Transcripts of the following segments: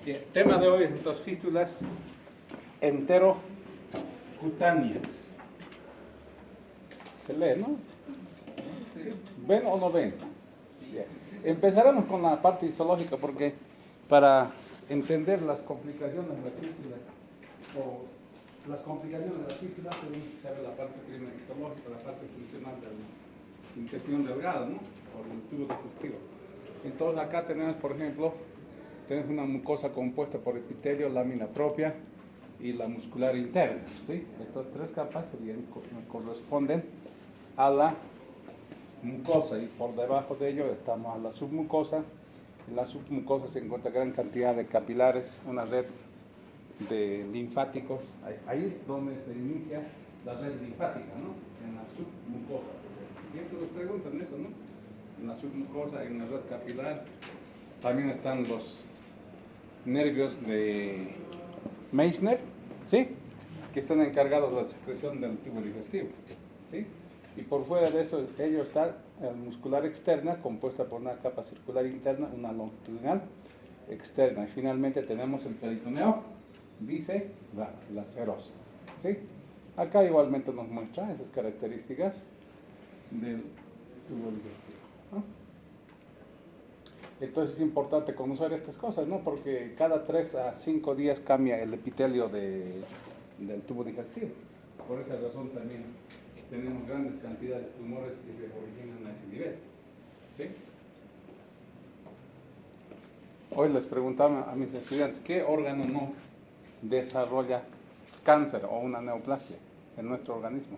El tema de hoy es entonces fístulas enterocutáneas. Se lee, ¿no? ¿Sí? ¿Ven o no ven? Bien. Empezaremos con la parte histológica porque para entender las complicaciones de las fístulas o las complicaciones de las fístulas tenemos que saber la parte primero histológica, la parte funcional del intestino delgado, ¿no? O del tubo digestivo. Entonces acá tenemos, por ejemplo, tenemos una mucosa compuesta por epitelio, lámina propia y la muscular interna, ¿sí? Estas tres capas corresponden a la mucosa y por debajo de ello estamos a la submucosa. En la submucosa se encuentra gran cantidad de capilares, una red de linfáticos. Ahí es donde se inicia la red linfática, ¿no? En la submucosa. Siempre nos preguntan eso, ¿no? En la submucosa hay una red capilar. También están los nervios de Meissner, ¿sí? Que están encargados de la secreción del tubo digestivo, ¿sí? Y por fuera de eso, ello está la muscular externa, compuesta por una capa circular interna, una longitudinal externa. Y finalmente tenemos el peritoneo biselaceroso, ¿sí? Acá igualmente nos muestra esas características del tubo digestivo, ¿no? Entonces es importante conocer estas cosas, ¿no? Porque cada 3 a 5 días cambia el epitelio del tubo digestivo. Por esa razón también tenemos grandes cantidades de tumores que se originan a ese nivel, ¿sí? Hoy les preguntaba a mis estudiantes, ¿qué órgano no desarrolla cáncer o una neoplasia en nuestro organismo?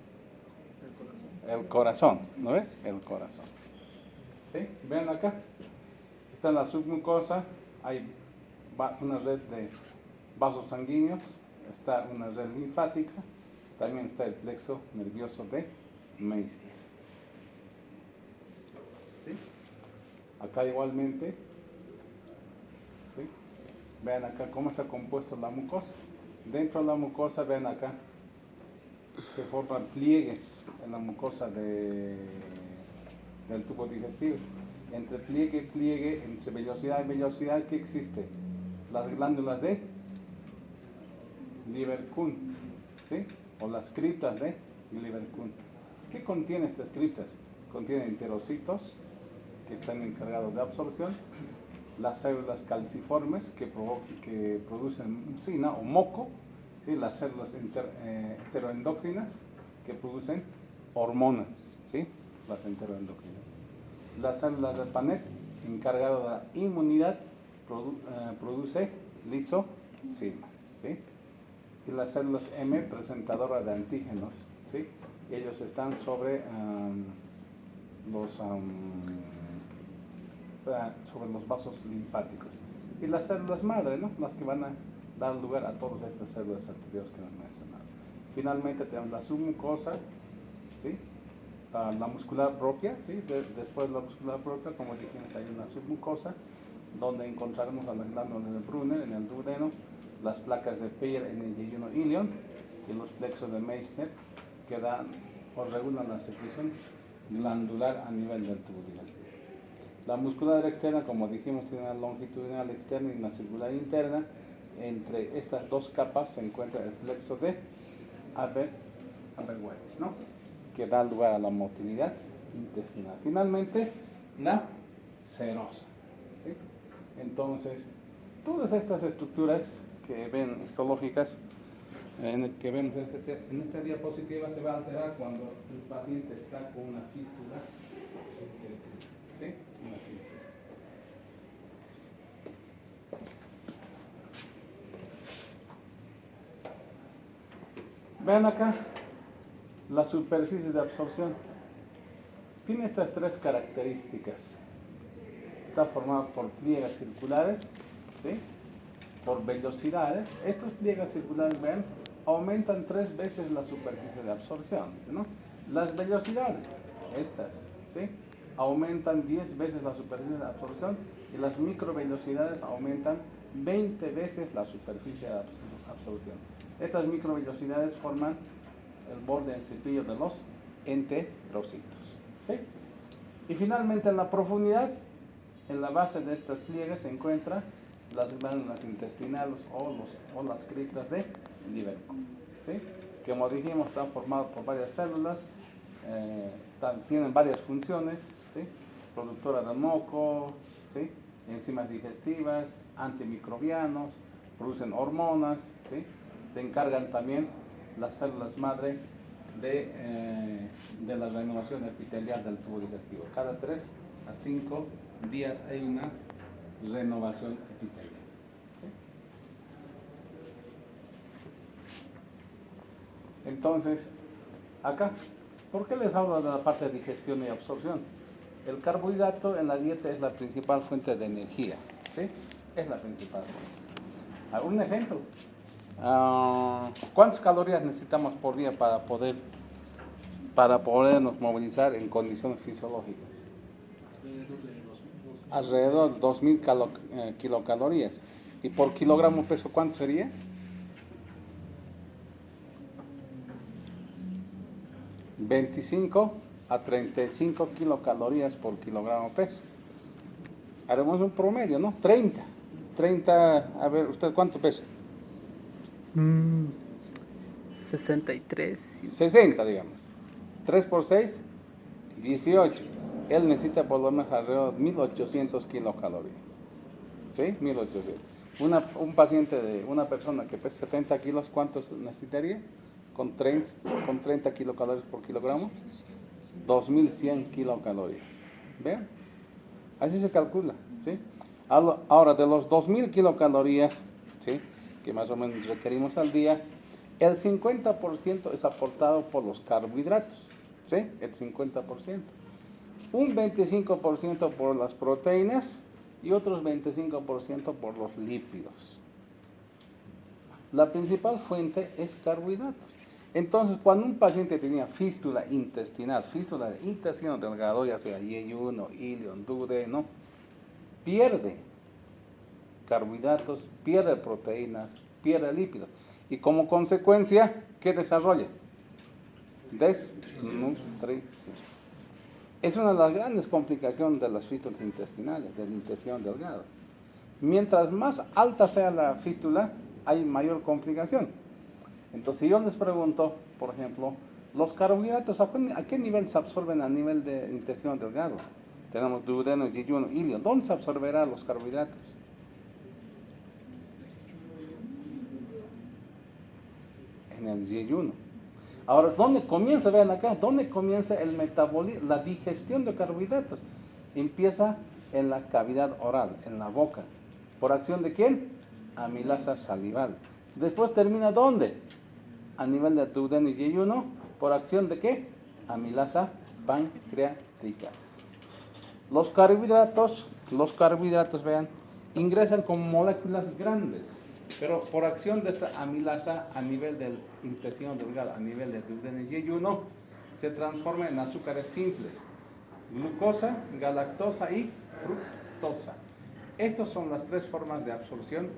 El corazón, ¿no ve? El corazón. ¿Sí? ¿Ven acá? Está en la submucosa, hay una red de vasos sanguíneos, está una red linfática, también está el plexo nervioso de Meissner. ¿Sí? Acá igualmente, ¿sí? Vean acá cómo está compuesta la mucosa. Dentro de la mucosa, vean acá, se forman pliegues en la mucosa del tubo digestivo. Entre pliegue y pliegue, entre vellosidad y vellosidad, ¿qué existe? Las glándulas de Lieberkühn, ¿sí? O las criptas de Lieberkühn. ¿Qué contiene estas criptas? Contienen enterocitos que están encargados de absorción, las células calciformes que producen mucina o moco, ¿sí? Las células enteroendocrinas que producen hormonas, ¿sí? Las enteroendocrinas. Las células de Panet, encargado de la inmunidad, produce lisocimas, ¿sí? Y las células M, presentadoras de antígenos, ¿sí? Ellos están sobre los vasos linfáticos. Y las células madre, ¿no? Las que van a dar lugar a todas estas células anteriores que hemos mencionado. Finalmente tenemos la submucosa, ¿sí? La muscular propia, ¿sí? Después de la muscular propia, como dijimos, hay una submucosa donde encontraremos a las glándulas de Brunner en el duodeno, las placas de Peyer en el yeyuno ilion y los plexos de Meissner que dan o regulan la secreción glandular a nivel del tubo digestivo. La muscular externa, como dijimos, tiene una longitudinal externa y una circular interna. Entre estas dos capas se encuentra el plexo de Aberwitz, ¿no? Que da lugar a la motilidad intestinal. Finalmente, la serosa, ¿sí? Entonces, todas estas estructuras que ven histológicas, que vemos en esta diapositiva, se va a alterar cuando el paciente está con una fístula intestinal, ¿sí? Una fístula. Vean acá la superficie de absorción. Tiene estas tres características. Está formado por pliegues circulares, ¿sí? Por vellosidades. Estos pliegues circulares, ven, aumentan 3 veces la superficie de absorción, ¿no? Las vellosidades, estas, ¿sí? Aumentan 10 veces la superficie de absorción y las microvellosidades aumentan 20 veces la superficie de absorción. Estas microvellosidades forman el borde del cepillo de los enterocitos, ¿sí? Y finalmente en la profundidad, en la base de estos pliegues se encuentra las glándulas intestinales o las criptas de Líbero. ¿Sí? Como dijimos, están formados por varias células, tienen varias funciones, ¿sí? Productora de moco, ¿sí? Enzimas digestivas, antimicrobianos, producen hormonas, ¿sí? Se encargan también las células madre de la renovación epitelial del tubo digestivo. Cada 3 a 5 días hay una renovación epitelial. ¿Sí? Entonces, acá, ¿por qué les hablo de la parte de digestión y absorción? El carbohidrato en la dieta es la principal fuente de energía, ¿sí? Es la principal. ¿Algún ejemplo? ¿Cuántas calorías necesitamos por día para podernos movilizar en condiciones fisiológicas? Alrededor de 2000 kilocalorías. ¿Y por kilogramo peso cuánto sería? 25 a 35 kilocalorías por kilogramo peso. Haremos un promedio, ¿no? 30, a ver, ¿usted cuánto pesa? 63. 60, digamos. 3 por 6, 18. Él necesita por lo menos alrededor de 1800 kilocalorías. ¿Sí? 1800. Una persona que pesa 70 kilos, ¿cuántos necesitaría? Con 30 kilocalorías por kilogramo, 2100 kilocalorías. ¿Vean? Así se calcula, ¿sí? Ahora, de los 2000 kilocalorías, ¿sí? Que más o menos requerimos al día, el 50% es aportado por los carbohidratos, ¿sí? El 50%. Un 25% por las proteínas y otros 25% por los lípidos. La principal fuente es carbohidratos. Entonces, cuando un paciente tenía fístula intestinal, fístula de intestino delgado, ya sea yeyuno, ilion, duodeno, pierde carbohidratos, pierde proteínas, pierde lípidos. Y como consecuencia, ¿qué desarrolla? Desnutrición. Es una de las grandes complicaciones de las fístulas intestinales, del intestino delgado. Mientras más alta sea la fístula, hay mayor complicación. Entonces, yo les pregunto, por ejemplo, los carbohidratos, ¿a qué nivel se absorben a nivel de intestino delgado? Tenemos duodeno, yeyuno, ilion. ¿Dónde se absorberán los carbohidratos? En el yeyuno. Ahora, ¿dónde comienza? Vean acá, ¿dónde comienza el metabolismo, la digestión de carbohidratos? Empieza en la cavidad oral, en la boca. ¿Por acción de quién? Amilasa salival. Después termina ¿dónde? A nivel de duodeno y yeyuno. ¿Por acción de qué? Amilasa pancreática. Los carbohidratos, vean, ingresan como moléculas grandes, pero por acción de esta amilasa a nivel del intestino delgado, a nivel de duodeno y yeyuno, se transforma en azúcares simples, glucosa, galactosa y fructosa. Estas son las 3 formas de absorción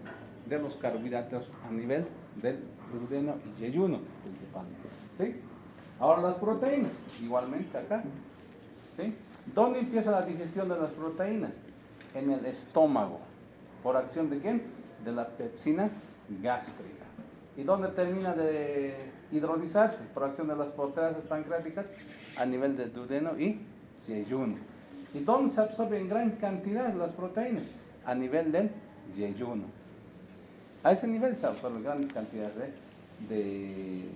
de los carbohidratos a nivel del duodeno y yeyuno, principalmente. ¿Sí? Ahora las proteínas, igualmente acá. ¿Sí? ¿Dónde empieza la digestión de las proteínas? En el estómago. ¿Por acción de quién? De la pepsina gástrica. ¿Y dónde termina de hidrolizarse? Por acción de las proteasas pancreáticas a nivel del duodeno y yeyuno. ¿Y dónde se absorben en gran cantidad las proteínas? A nivel del yeyuno. A ese nivel se absorben grandes cantidades de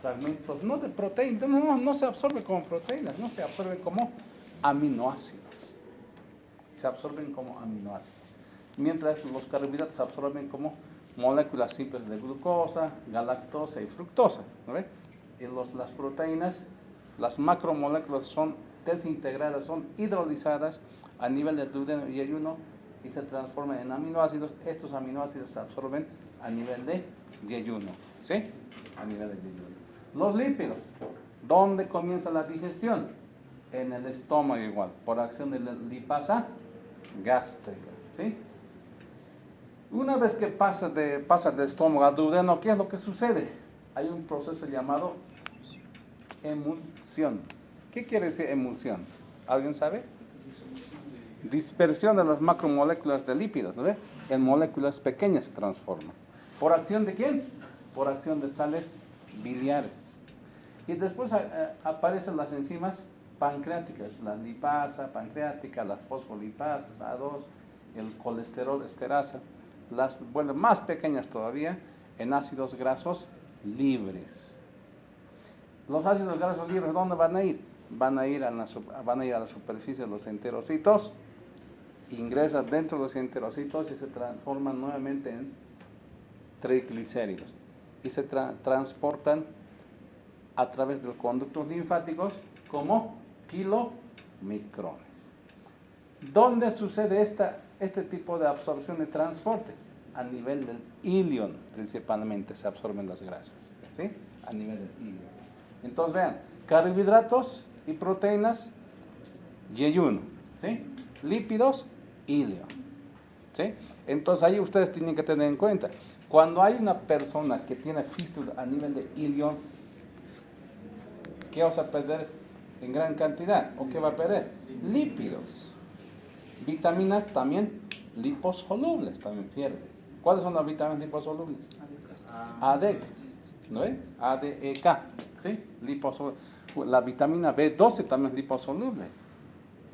fragmentos, no de proteínas, no se absorbe como proteínas, no se absorben como aminoácidos. Se absorben como aminoácidos. Mientras los carbohidratos se absorben como moléculas simples de glucosa, galactosa y fructosa. ¿No ven? Y las proteínas, las macromoléculas son desintegradas, son hidrolizadas a nivel de duodeno y yeyuno y se transforman en aminoácidos. Estos aminoácidos se absorben a nivel de yeyuno. ¿Sí? A nivel de yeyuno. Los lípidos. ¿Dónde comienza la digestión? En el estómago igual, por acción de la lipasa gástrica. ¿Sí? Una vez que pasa del estómago al duodeno, ¿qué es lo que sucede? Hay un proceso llamado emulsión. ¿Qué quiere decir emulsión? ¿Alguien sabe? dispersión de las macromoléculas de lípidos, ¿no ve? En moléculas pequeñas se transforma. ¿Por acción de quién? Por acción de sales biliares. Y después aparecen las enzimas pancreáticas, la lipasa pancreática, las fosfolipasas A2, el colesterol esterasa, las vuelven más pequeñas todavía en ácidos grasos libres. Los ácidos grasos libres, ¿dónde van a ir? Van a ir a la superficie de los enterocitos, ingresan dentro de los enterocitos y se transforman nuevamente en triglicéridos y se transportan a través de los conductos linfáticos como kilomicrones. ¿Dónde sucede este tipo de absorción y transporte? A nivel del ilion principalmente se absorben las grasas, ¿sí? A nivel del ilion. Entonces vean, carbohidratos y proteínas, yeyuno, ¿sí? Lípidos, ilion, ¿sí? Entonces ahí ustedes tienen que tener en cuenta, cuando hay una persona que tiene fístula a nivel de ilion, ¿qué vas a perder en gran cantidad? ¿O qué va a perder? Lípidos. Vitaminas también liposolubles también pierde. ¿Cuáles son las vitaminas liposolubles? ADEK, ¿no es? ADEK, ¿sí? Liposoluble. La vitamina B12 también es liposoluble.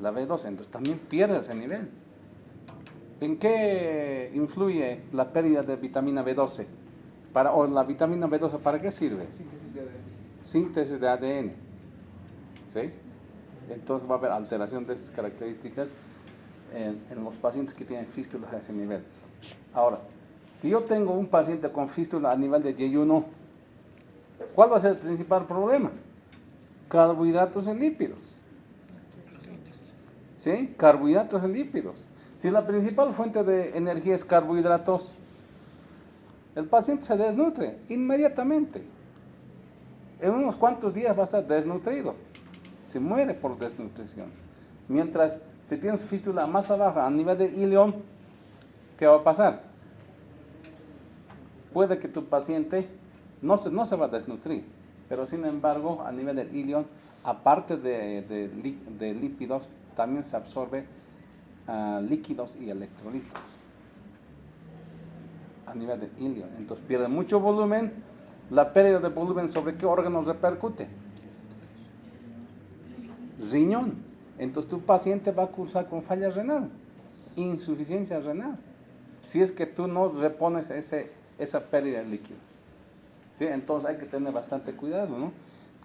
La B12, entonces también pierde ese nivel. ¿En qué influye la pérdida de vitamina B12? O la vitamina B12, ¿para qué sirve? Síntesis de ADN. ¿Sí? Entonces va a haber alteración de esas características en los pacientes que tienen fístulas a ese nivel. Ahora, si yo tengo un paciente con fístula a nivel de yeyuno, ¿cuál va a ser el principal problema? Carbohidratos y lípidos. ¿Sí? Carbohidratos y lípidos. Si la principal fuente de energía es carbohidratos, el paciente se desnutre inmediatamente. En unos cuantos días va a estar desnutrido. Se muere por desnutrición. Mientras, si tienes fístula más abajo, a nivel de ilion, ¿qué va a pasar? Puede que tu paciente no se va a desnutrir, pero sin embargo, a nivel del ilion, aparte de lípidos, también se absorbe líquidos y electrolitos a nivel del ilion. Entonces pierde mucho volumen. La pérdida de volumen, ¿sobre qué órganos repercute? Riñón. Entonces tu paciente va a cursar con falla renal, insuficiencia renal, si es que tú no repones esa pérdida de líquidos. ¿Sí? Entonces hay que tener bastante cuidado, ¿no?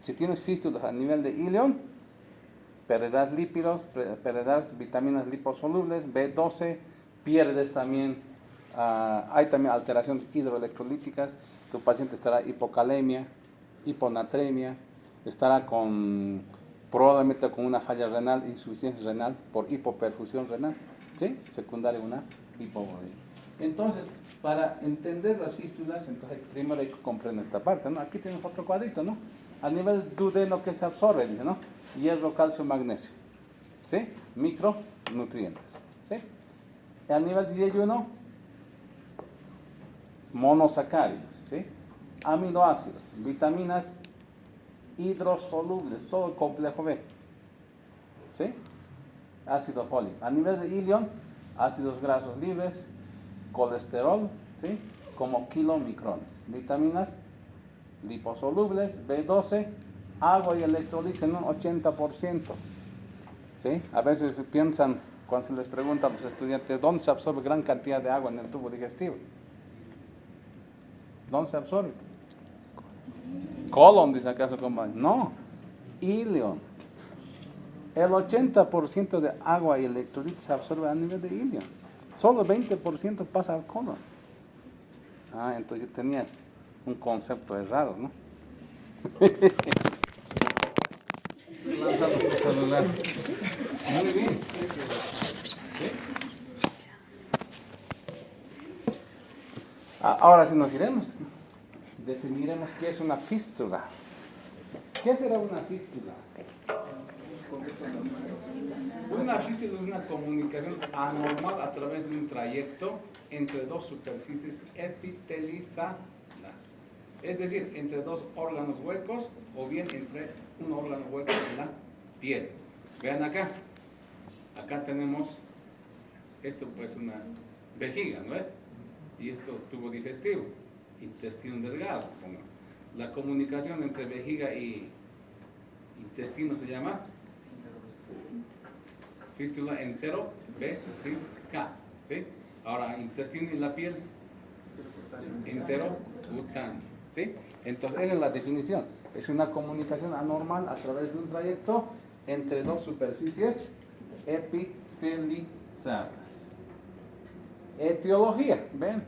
Si tienes fístulas a nivel de ilion, perderás lípidos, perderás vitaminas liposolubles, B12, pierdes también, hay también alteraciones hidroelectrolíticas, tu paciente estará hipocalemia, hiponatremia, estará probablemente con una falla renal, insuficiencia renal por hipoperfusión renal, ¿sí? Secundaria a una hipovolemia. Entonces, para entender las fístulas, entonces primero hay que comprender esta parte, ¿no? Aquí tenemos otro cuadrito, ¿no? A nivel duodeno que se absorbe, dice, ¿no? Hierro, calcio, magnesio, ¿sí? Micronutrientes, ¿sí? Y a nivel de yeyuno, monosacáridos, ¿sí? Aminoácidos, vitaminas hidrosolubles, todo el complejo B, ¿sí? Ácido fólico. A nivel de ilion, ácidos grasos libres, colesterol, ¿sí? Como kilomicrones. Vitaminas liposolubles, B12, agua y electrolitos en un 80%, ¿sí? A veces piensan, cuando se les pregunta a los estudiantes, ¿dónde se absorbe gran cantidad de agua en el tubo digestivo? ¿Dónde se absorbe? Colon, dice acaso, como no, ilion. El 80% de agua y electrolitos se absorbe a nivel de ilion. Solo 20% pasa al colon. Entonces tenías un concepto errado, ¿no? Muy bien. Ahora sí nos iremos. Definiremos qué es una fístula. ¿Qué será una fístula? Una fístula es una comunicación anormal a través de un trayecto entre dos superficies epitelizadas. Es decir, entre dos órganos huecos o bien entre un órgano hueco de la piel. Vean acá. Acá tenemos Esto pues una vejiga, ¿no es? Y esto tubo digestivo, intestino delgado, supongo. La comunicación entre vejiga y intestino se llama fístula enterovesical, ¿sí? Ahora, intestino y la piel, enterocutáneo, ¿sí? Entonces, esa es la definición. Es una comunicación anormal a través de un trayecto entre dos superficies epitelizadas. Etiología, ven.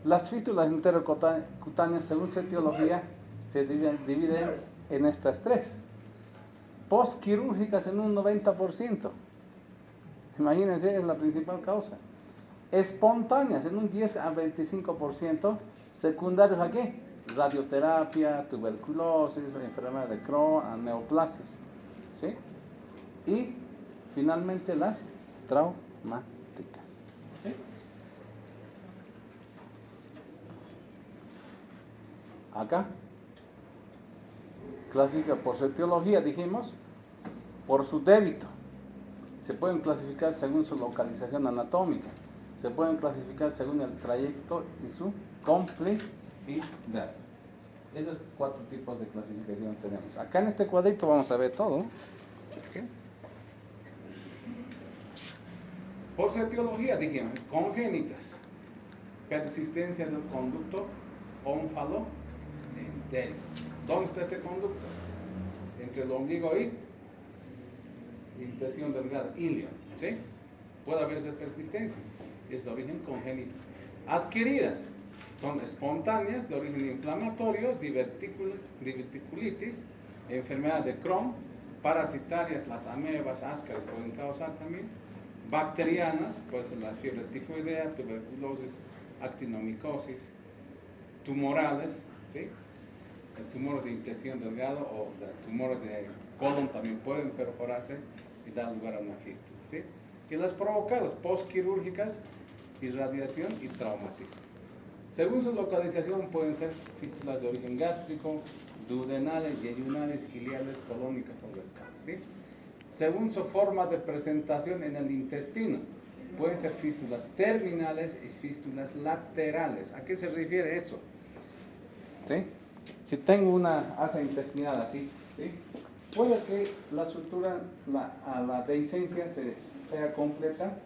Las fístulas enterocutáneas, según su etiología, se dividen en estas tres. Postquirúrgicas en un 90%. Imagínense, es la principal causa. Espontáneas en un 10 a 25%. Secundarios a qué? Radioterapia, tuberculosis, enfermedad de Crohn, neoplasias. ¿Sí? Y finalmente las traumáticas. ¿Sí? Acá clasifica por su etiología, dijimos, por su débito. Se pueden clasificar según su localización anatómica. Se pueden clasificar según el trayecto y su complejidad. Esos 4 tipos de clasificación tenemos. Acá en este cuadrito vamos a ver todo. ¿Sí? Por su etiología, dijimos, congénitas. Persistencia del conducto ónfalo entérico. ¿Dónde está este conducto? Entre el ombligo y intestino delgado, ilio, ¿sí? Puede haber esa persistencia, es de origen congénito. Adquiridas, son espontáneas, de origen inflamatorio, diverticulitis, enfermedad de Crohn, parasitarias, las amebas, ascaris pueden causar también, bacterianas, puede ser la fiebre tifoidea, tuberculosis, actinomicosis, tumorales, ¿sí? El tumor de intestino delgado o el tumor de colon también pueden perforarse y dar lugar a una fístula, ¿sí? Y las provocadas postquirúrgicas, irradiación y traumatismo. Según su localización pueden ser fístulas de origen gástrico, duodenales, yeyunales, ileales, colónicas o rectales, ¿sí? Según su forma de presentación en el intestino, pueden ser fístulas terminales y fístulas laterales. ¿A qué se refiere eso? ¿Sí? Si tengo una asa intestinal así, ¿sí? Puede que la sutura, la dehiscencia sea completa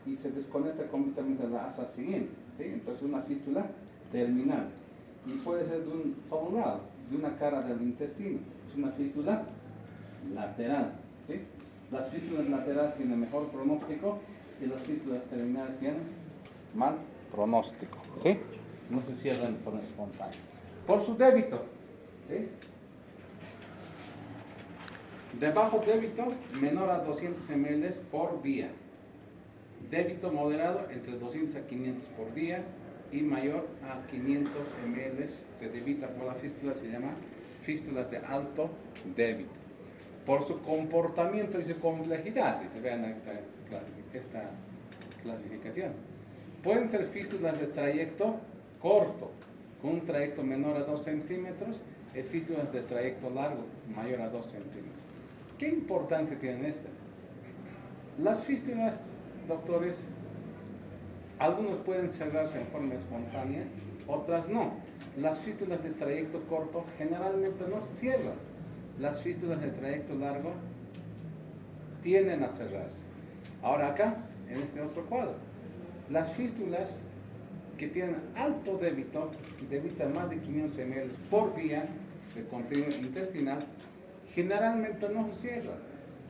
y se desconecta completamente de la asa siguiente, ¿sí? Entonces una fístula terminal. Y puede ser de un solo lado, de una cara del intestino. Es una fístula lateral, ¿sí? Las fístulas laterales tienen mejor pronóstico y las fístulas terminales tienen mal pronóstico, ¿sí? No se cierran de forma espontánea. Por su débito, ¿sí? De bajo débito, menor a 200 ml por día. Débito moderado, entre 200 a 500 por día. Y mayor a 500 ml se debita por la fístula, se llama fístula de alto débito. Por su comportamiento y su complejidad, se vean esta clasificación. Pueden ser fístulas de trayecto corto, con un trayecto menor a 2 centímetros, y fístulas de trayecto largo, mayor a 2 centímetros. ¿Qué importancia tienen estas? Las fístulas, doctores, algunos pueden cerrarse en forma espontánea, otras no. Las fístulas de trayecto corto generalmente no se cierran. Las fístulas de trayecto largo tienden a cerrarse. Ahora acá, en este otro cuadro, las fístulas que tienen alto débito, debitan más de 500 ml por día de contenido intestinal, generalmente no se cierran.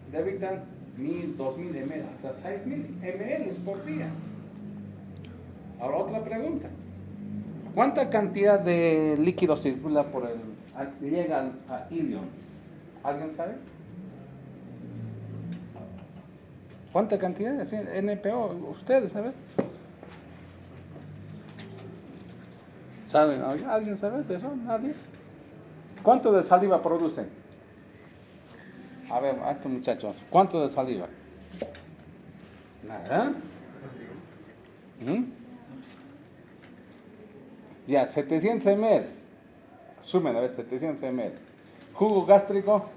Debitan 1000, 2000 ml, hasta 6000 ml por día. Ahora otra pregunta. ¿Cuánta cantidad de líquido circula llega a ilion? ¿Alguien sabe? ¿Cuánta cantidad? ¿Sí? NPO, ¿ustedes saben? ¿Saben? ¿Alguien sabe de eso? ¿Nadie? ¿Cuánto de saliva producen? A ver, a estos muchachos, ¿cuánto de saliva? Nada. Ya, 700 ml. Sumen, a ver, 700 ml. Jugo gástrico.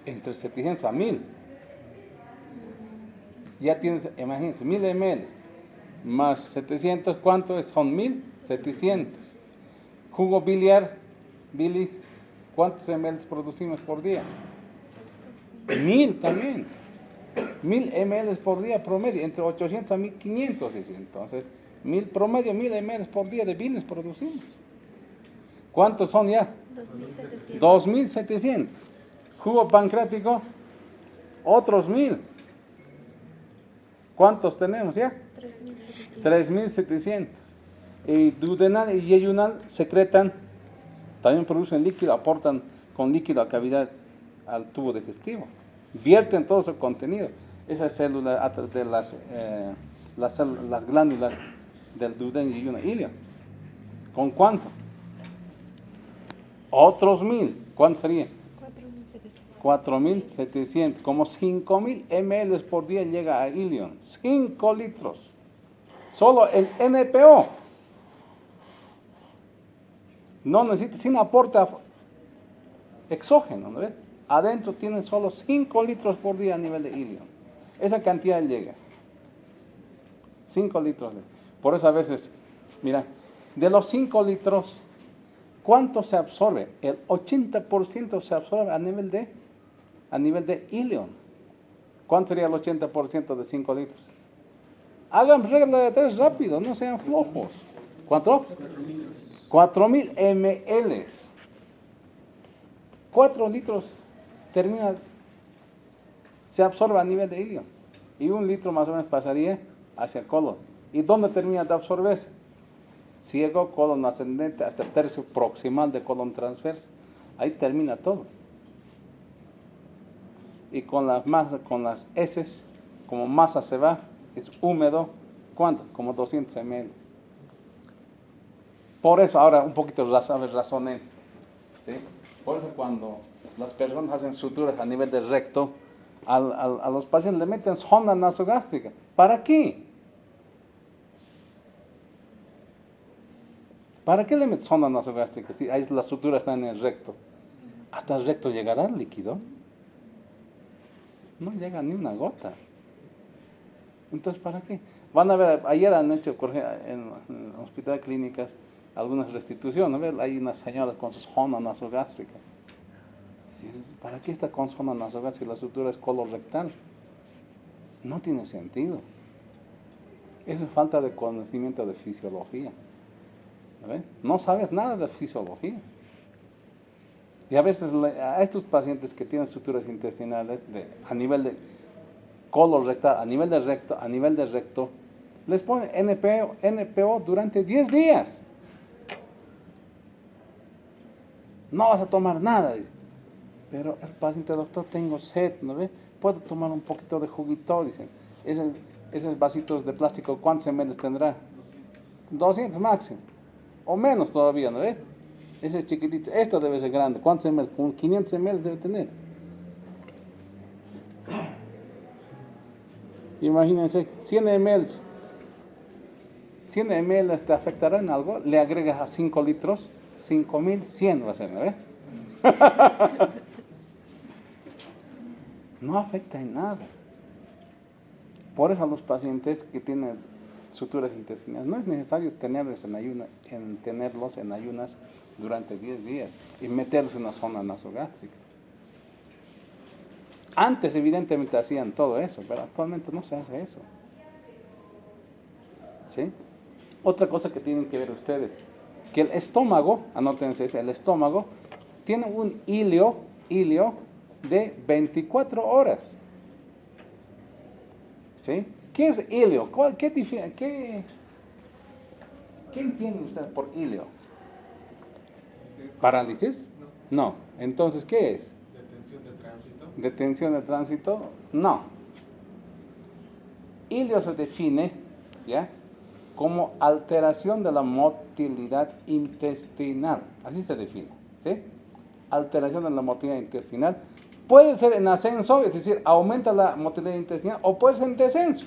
entre 700 a 1000. Ya tienes, imagínense, 1000 ml más 700, ¿cuánto es? Son 1700. Jugo biliar, bilis, ¿cuántos ml producimos por día? 1000 también. 1000 ml por día promedio, entre 800 a 1500. Entonces, 1000 promedio, 1000 ml por día de bilis producimos. ¿Cuántos son ya? 2700. 2700. Jugo pancreático, otros 1000. ¿Cuántos tenemos ya? 3700. 3700. Y duodenal y yeyunal secretan, también producen líquido, aportan con líquido a cavidad al tubo digestivo. Vierten todo su contenido. Esas células de las glándulas del duodeno y yeyunal ilio. ¿Con cuánto? Otros 1000. ¿Cuánto sería? 4700. 4700. Como 5000 ml por día llega a ilion. 5 litros. Solo el NPO. No necesita, sin aporta exógeno, ¿no ves? Adentro tienen solo 5 litros por día a nivel de ilion. Esa cantidad llega. 5 litros. Por eso a veces, mira, de los 5 litros, ¿cuánto se absorbe? El 80% se absorbe a nivel de ilion. ¿Cuánto sería el 80% de 5 litros? Hagan regla de 3 rápido, no sean flojos. ¿Cuánto? 4000 ml. 4 litros se absorbe a nivel de ilion. Y 1 litro más o menos pasaría hacia el colon. ¿Y dónde termina de absorberse? Ciego, colon ascendente, hasta el tercio proximal de colon transverso. Ahí termina todo. Y con las heces, como masa se va, es húmedo, ¿cuánto? Como 200 ml. Por eso, ahora un poquito razoné. ¿Sí? Por eso cuando las personas hacen suturas a nivel del recto, a los pacientes le meten sonda nasogástrica. ¿Para qué? ¿Para qué le meten sonda nasogástrica si ahí las suturas están en el recto? ¿Hasta el recto llegará el líquido? No llega ni una gota. Entonces, ¿para qué? Van a ver, ayer han hecho en el hospital clínicas algunas restituciones, ¿ves? Hay unas señoras con su sonda nasogástrica. ¿Para qué está con sonda nasogástrica si la sutura es colorectal? No tiene sentido. Eso es falta de conocimiento de fisiología. ¿Ves? No sabes nada de fisiología. Y a veces a estos pacientes que tienen suturas intestinales a nivel de colorectal, a nivel de recto, les ponen NPO durante 10 días. No vas a tomar nada. Pero el paciente, doctor, tengo sed, ¿no ve? ¿Puedo tomar un poquito de juguito? Dicen. Esos vasitos de plástico, ¿cuántos ml tendrá? 200 máximo. O menos todavía, ¿no ve? Ese es chiquitito. Esto debe ser grande. ¿Cuántos ml? 500 ml debe tener. Imagínense, 100 ml. 100 ml te afectará en algo. Le agregas a 5 litros, 5100 va a ser, ¿no ve? No afecta en nada. Por eso a los pacientes que tienen suturas intestinales no es necesario tenerlos en ayunas durante 10 días y meterlos en una zona nasogástrica. Antes evidentemente hacían todo eso, pero actualmente no se hace eso. ¿Sí? Otra cosa que tienen que ver ustedes, que el estómago, anótense eso, el estómago tiene un hilio de 24 horas. ¿Sí? ¿Qué es hilio? ¿Qué entiende usted por hilio? ¿Parálisis? No. Entonces, ¿qué es? Detención de tránsito. ¿Detención de tránsito? No. Hilio se define, ¿ya?, como alteración de la motilidad intestinal. Así se define, ¿sí? Alteración de la motilidad intestinal. Puede ser en ascenso, es decir, aumenta la motilidad intestinal, o puede ser en descenso,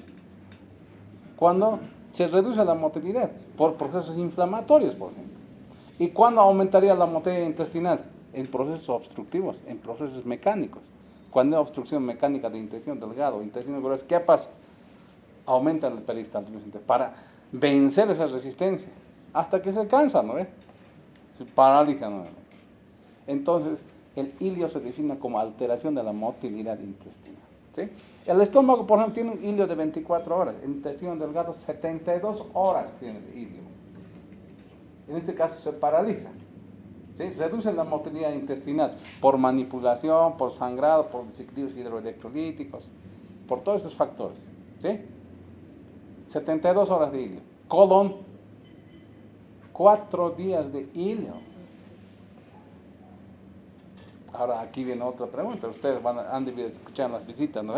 cuando se reduce la motilidad por procesos inflamatorios, por ejemplo. ¿Y cuándo aumentaría la motilidad intestinal? En procesos obstructivos, en procesos mecánicos. Cuando hay obstrucción mecánica de intestino delgado, intestino grueso, ¿qué pasa? Aumenta el peristaltismo para vencer esa resistencia hasta que se cansa, ¿no ves? Se paraliza nuevamente. Entonces, el ilio se define como alteración de la motilidad intestinal, ¿sí? El estómago, por ejemplo, tiene un ilio de 24 horas, el intestino delgado 72 horas tiene el ilio. En este caso se paraliza, ¿sí? Reduce la motilidad intestinal por manipulación, por sangrado, por desequilibrios hidroelectrolíticos, por todos estos factores, ¿sí? 72 horas de ilio. Colon, 4 días de ilio. Ahora aquí viene otra pregunta. Ustedes han debido escuchar las visitas, ¿no?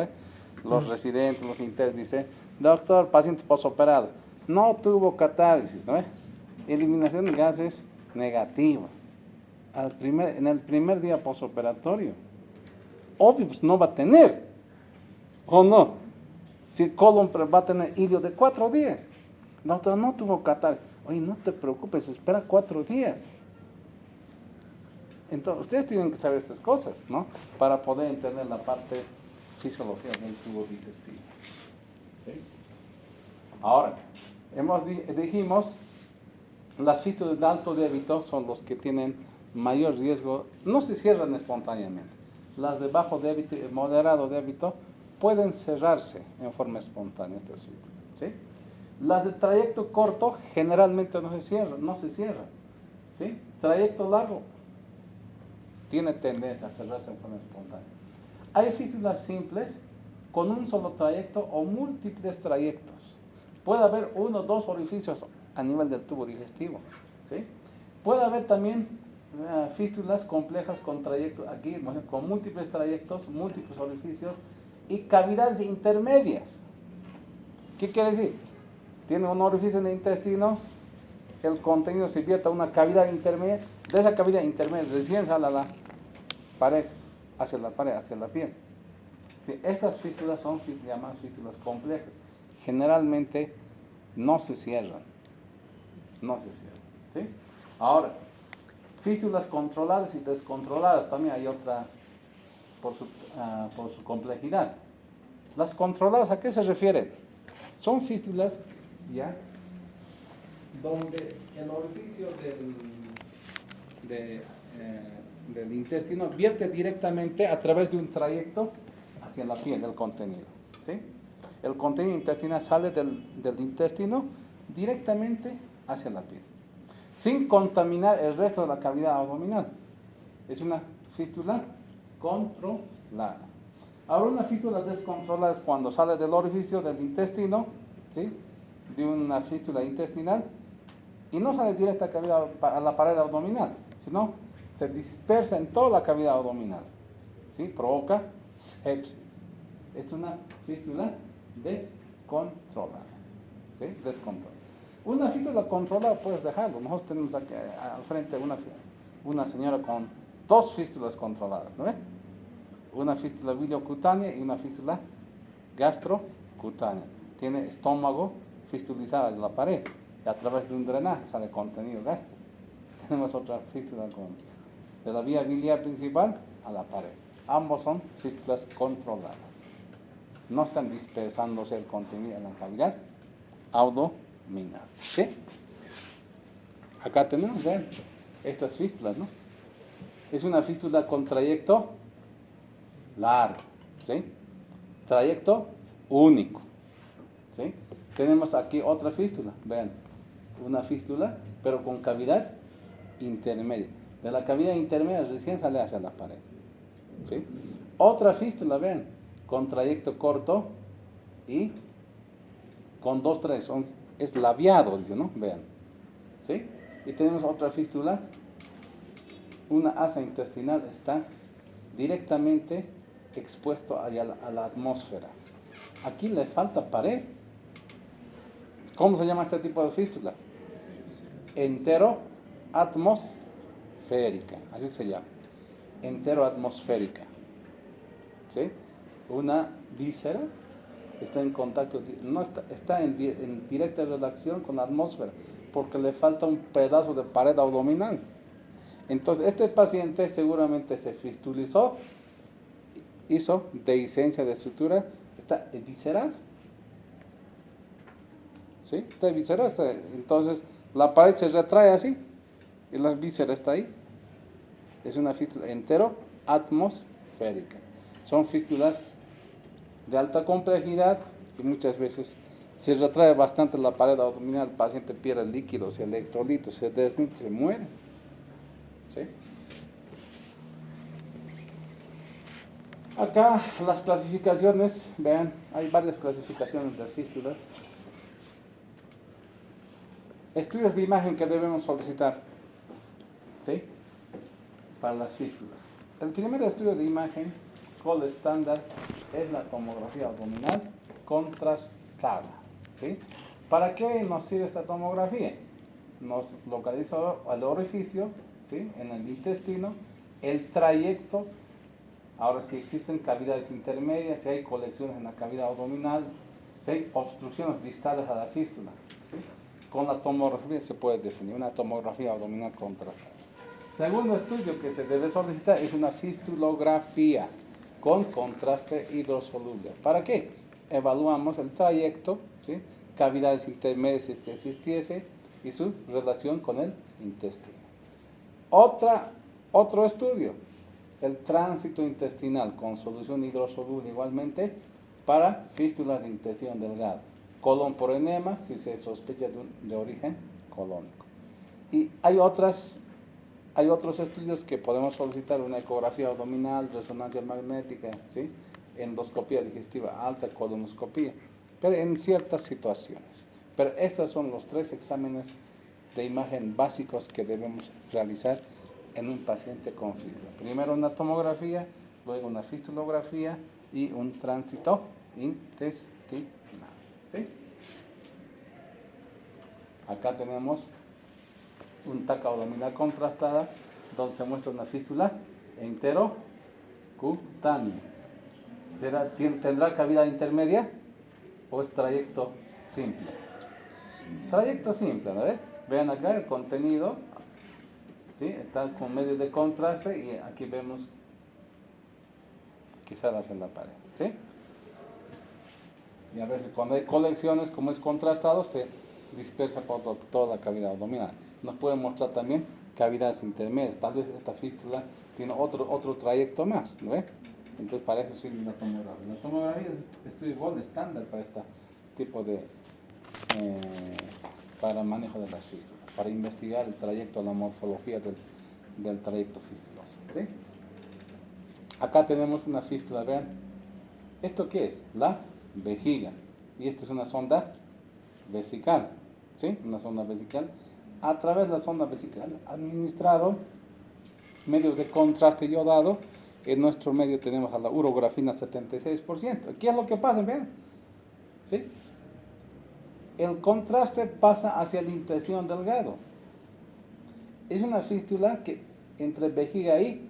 Los residentes, los internos dicen, doctor, paciente posoperado, no tuvo catálisis, ¿no? Eliminación de gases negativa. En el primer día posoperatorio. Obvio, pues no va a tener. ¿O no? Si el colon va a tener ilio de 4 días. Doctor, no tuvo catálisis. Oye, no te preocupes, espera 4 días. Entonces, ustedes tienen que saber estas cosas, ¿no? Para poder entender la parte fisiológica del tubo digestivo. ¿Sí? Ahora, dijimos, las fístulas de alto débito son los que tienen mayor riesgo, no se cierran espontáneamente. Las de bajo débito y moderado débito pueden cerrarse en forma espontánea, estas fístulas, ¿sí? Las de trayecto corto generalmente no se cierran, ¿sí? Trayecto largo tiene tendencia a cerrarse en forma espontánea. Hay fístulas simples con un solo trayecto o múltiples trayectos. Puede haber 1 o 2 orificios a nivel del tubo digestivo, ¿sí? Puede haber también fístulas complejas con trayectos, aquí con múltiples trayectos, múltiples orificios y cavidades intermedias. ¿Qué quiere decir? Tiene un orificio en el intestino, el contenido se vierte a una cavidad intermedia, de esa cavidad intermedia recién sale a la pared, hacia la piel. Sí, estas fístulas son llamadas fístulas complejas. Generalmente no se cierran. ¿Sí? Ahora, fístulas controladas y descontroladas, también hay otra por su complejidad. Las controladas, ¿a qué se refieren? Son fístulas, ¿ya?, donde el orificio del intestino vierte directamente a través de un trayecto hacia la piel del contenido, ¿sí? El contenido intestinal sale del intestino directamente hacia la piel, sin contaminar el resto de la cavidad abdominal. Es una fístula controlada. Ahora, una fístula descontrolada es cuando sale del orificio del intestino, ¿sí?, de una fístula intestinal, y no sale directa a la pared abdominal, sino se dispersa en toda la cavidad abdominal, ¿sí? Provoca sepsis. Es una fístula descontrolada, ¿sí? Descontrolada. Una fístula controlada puedes dejarlo. Nosotros tenemos aquí al frente una señora con 2 fístulas controladas, ¿no ve? Una fístula biliocutánea y una fístula gastrocutánea. Tiene estómago fistulizado en la pared y a través de un drenaje sale contenido gástrico. Tenemos otra fístula de la vía biliar principal a la pared. Ambos son fístulas controladas. No están dispersándose el contenido en la cavidad abdominal. ¿Sí? Acá tenemos, vean, estas fístulas, ¿no? Es una fístula con trayecto largo, ¿sí? Trayecto único, ¿sí? Tenemos aquí otra fístula, vean, una fístula, pero con cavidad intermedia. De la cavidad intermedia recién sale hacia la pared, ¿sí? Otra fístula, vean, con trayecto corto y con 2 trayectos, es labiado, dice, ¿no? Vean, ¿sí? Y tenemos otra fístula, una asa intestinal está directamente expuesto a la atmósfera. Aquí le falta pared. ¿Cómo se llama este tipo de fístula? Enteroatmosférica, así se llama. Enteroatmosférica, ¿sí? Una víscera está en contacto, no está en directa relación con la atmósfera, porque le falta un pedazo de pared abdominal. Entonces, este paciente seguramente se fistulizó hizo dehiscencia de estructura, está eviscerado. ¿Sí? Está eviscerado. Entonces, la pared se retrae así y la víscera está ahí. Es una fístula entero atmosférica. Son fístulas de alta complejidad y muchas veces se retrae bastante la pared abdominal, el paciente pierde líquidos y electrolitos, se desnutre, se muere. ¿Sí? Acá las clasificaciones, vean, hay varias clasificaciones de fístulas. Estudios de imagen que debemos solicitar, ¿sí? Para las fístulas. El primer estudio de imagen, gold estándar, es la tomografía abdominal contrastada, ¿sí? ¿Para qué nos sirve esta tomografía? Nos localiza el orificio, ¿sí? En el intestino, el trayecto. Ahora, si existen cavidades intermedias, si hay colecciones en la cavidad abdominal, si hay obstrucciones distales a la fístula, ¿sí? Con la tomografía se puede definir una tomografía abdominal contrastada. Segundo estudio que se debe solicitar es una fistulografía con contraste hidrosoluble. ¿Para qué? Evaluamos el trayecto, ¿sí? Cavidades intermedias si existiese y su relación con el intestino. Otro estudio, el tránsito intestinal con solución hidrosoluble igualmente para fístulas de intestino delgado. Colon por enema si se sospecha de origen colónico. Y hay otros estudios que podemos solicitar, una ecografía abdominal, resonancia magnética, ¿sí? Endoscopía digestiva alta, colonoscopía, pero en ciertas situaciones. Pero estos son los 3 exámenes de imagen básicos que debemos realizar en un paciente con fístula. Primero una tomografía, luego una fistulografía y un tránsito intestinal. ¿Sí? Acá tenemos un TAC abdominal contrastada donde se muestra una fístula enterocutánea. ¿Tendrá cavidad intermedia o es trayecto simple? Trayecto simple, ¿no? Vean acá el contenido, ¿sí? Está con medio de contraste y aquí vemos quizás en la pared, ¿sí? Y a veces cuando hay colecciones, como es contrastado, se dispersa por toda la cavidad abdominal. Nos puede mostrar también cavidades intermedias. Tal vez esta fístula tiene otro trayecto más, ¿no ve? Entonces para eso sirve la tomografía. La tomografía es estudio gold estándar para este tipo de para manejo de las fístulas, para investigar el trayecto, la morfología del trayecto fistuloso, ¿sí? Acá tenemos una fístula, vean. ¿Esto qué es? La vejiga. Y esta es una sonda vesical, ¿sí? Una sonda vesical. A través de la sonda vesical administraron medios de contraste iodado. En nuestro medio tenemos a la urografina 76%. ¿Qué es lo que pasa? Vean, ¿sí? El contraste pasa hacia el intestino delgado. Es una fístula que entre vejiga y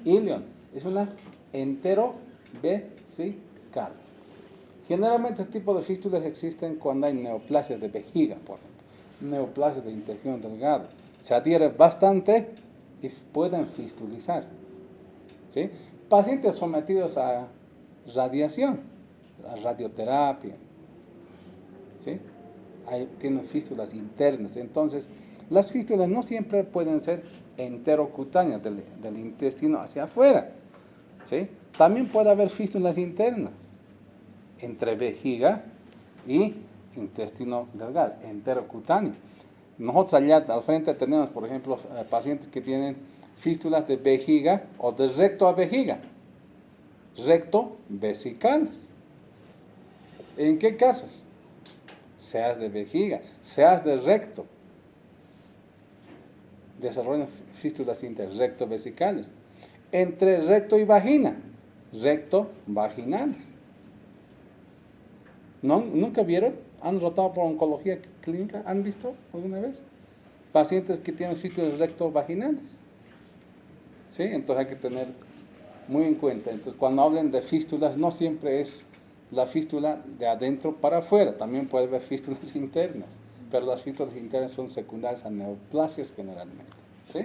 ilion. Es una enterovesical. Generalmente este tipo de fístulas existen cuando hay neoplasias de vejiga, por ejemplo. Neoplasias de intestino delgado. Se adhiere bastante y pueden fistulizar, ¿sí? Pacientes sometidos a radiación, a radioterapia, ¿sí? Tienen fístulas internas. Entonces, las fístulas no siempre pueden ser enterocutáneas del intestino hacia afuera, ¿sí? También puede haber fístulas internas entre vejiga y intestino delgado, enterocutáneo. Nosotros allá al frente tenemos, por ejemplo, pacientes que tienen fístulas de vejiga o de recto a vejiga, recto vesicales. ¿En qué casos? Seas de vejiga, seas de recto. Desarrollan fístulas interrecto vesicales. Entre recto y vagina, recto vaginales. ¿No? ¿Nunca vieron? ¿Han rotado por oncología clínica? ¿Han visto alguna vez? Pacientes que tienen fístulas recto vaginales. ¿Sí? Entonces hay que tener muy en cuenta. Entonces cuando hablen de fístulas, no siempre es la fístula de adentro para afuera, también puede haber fístulas internas, pero las fístulas internas son secundarias a neoplasias generalmente, ¿sí?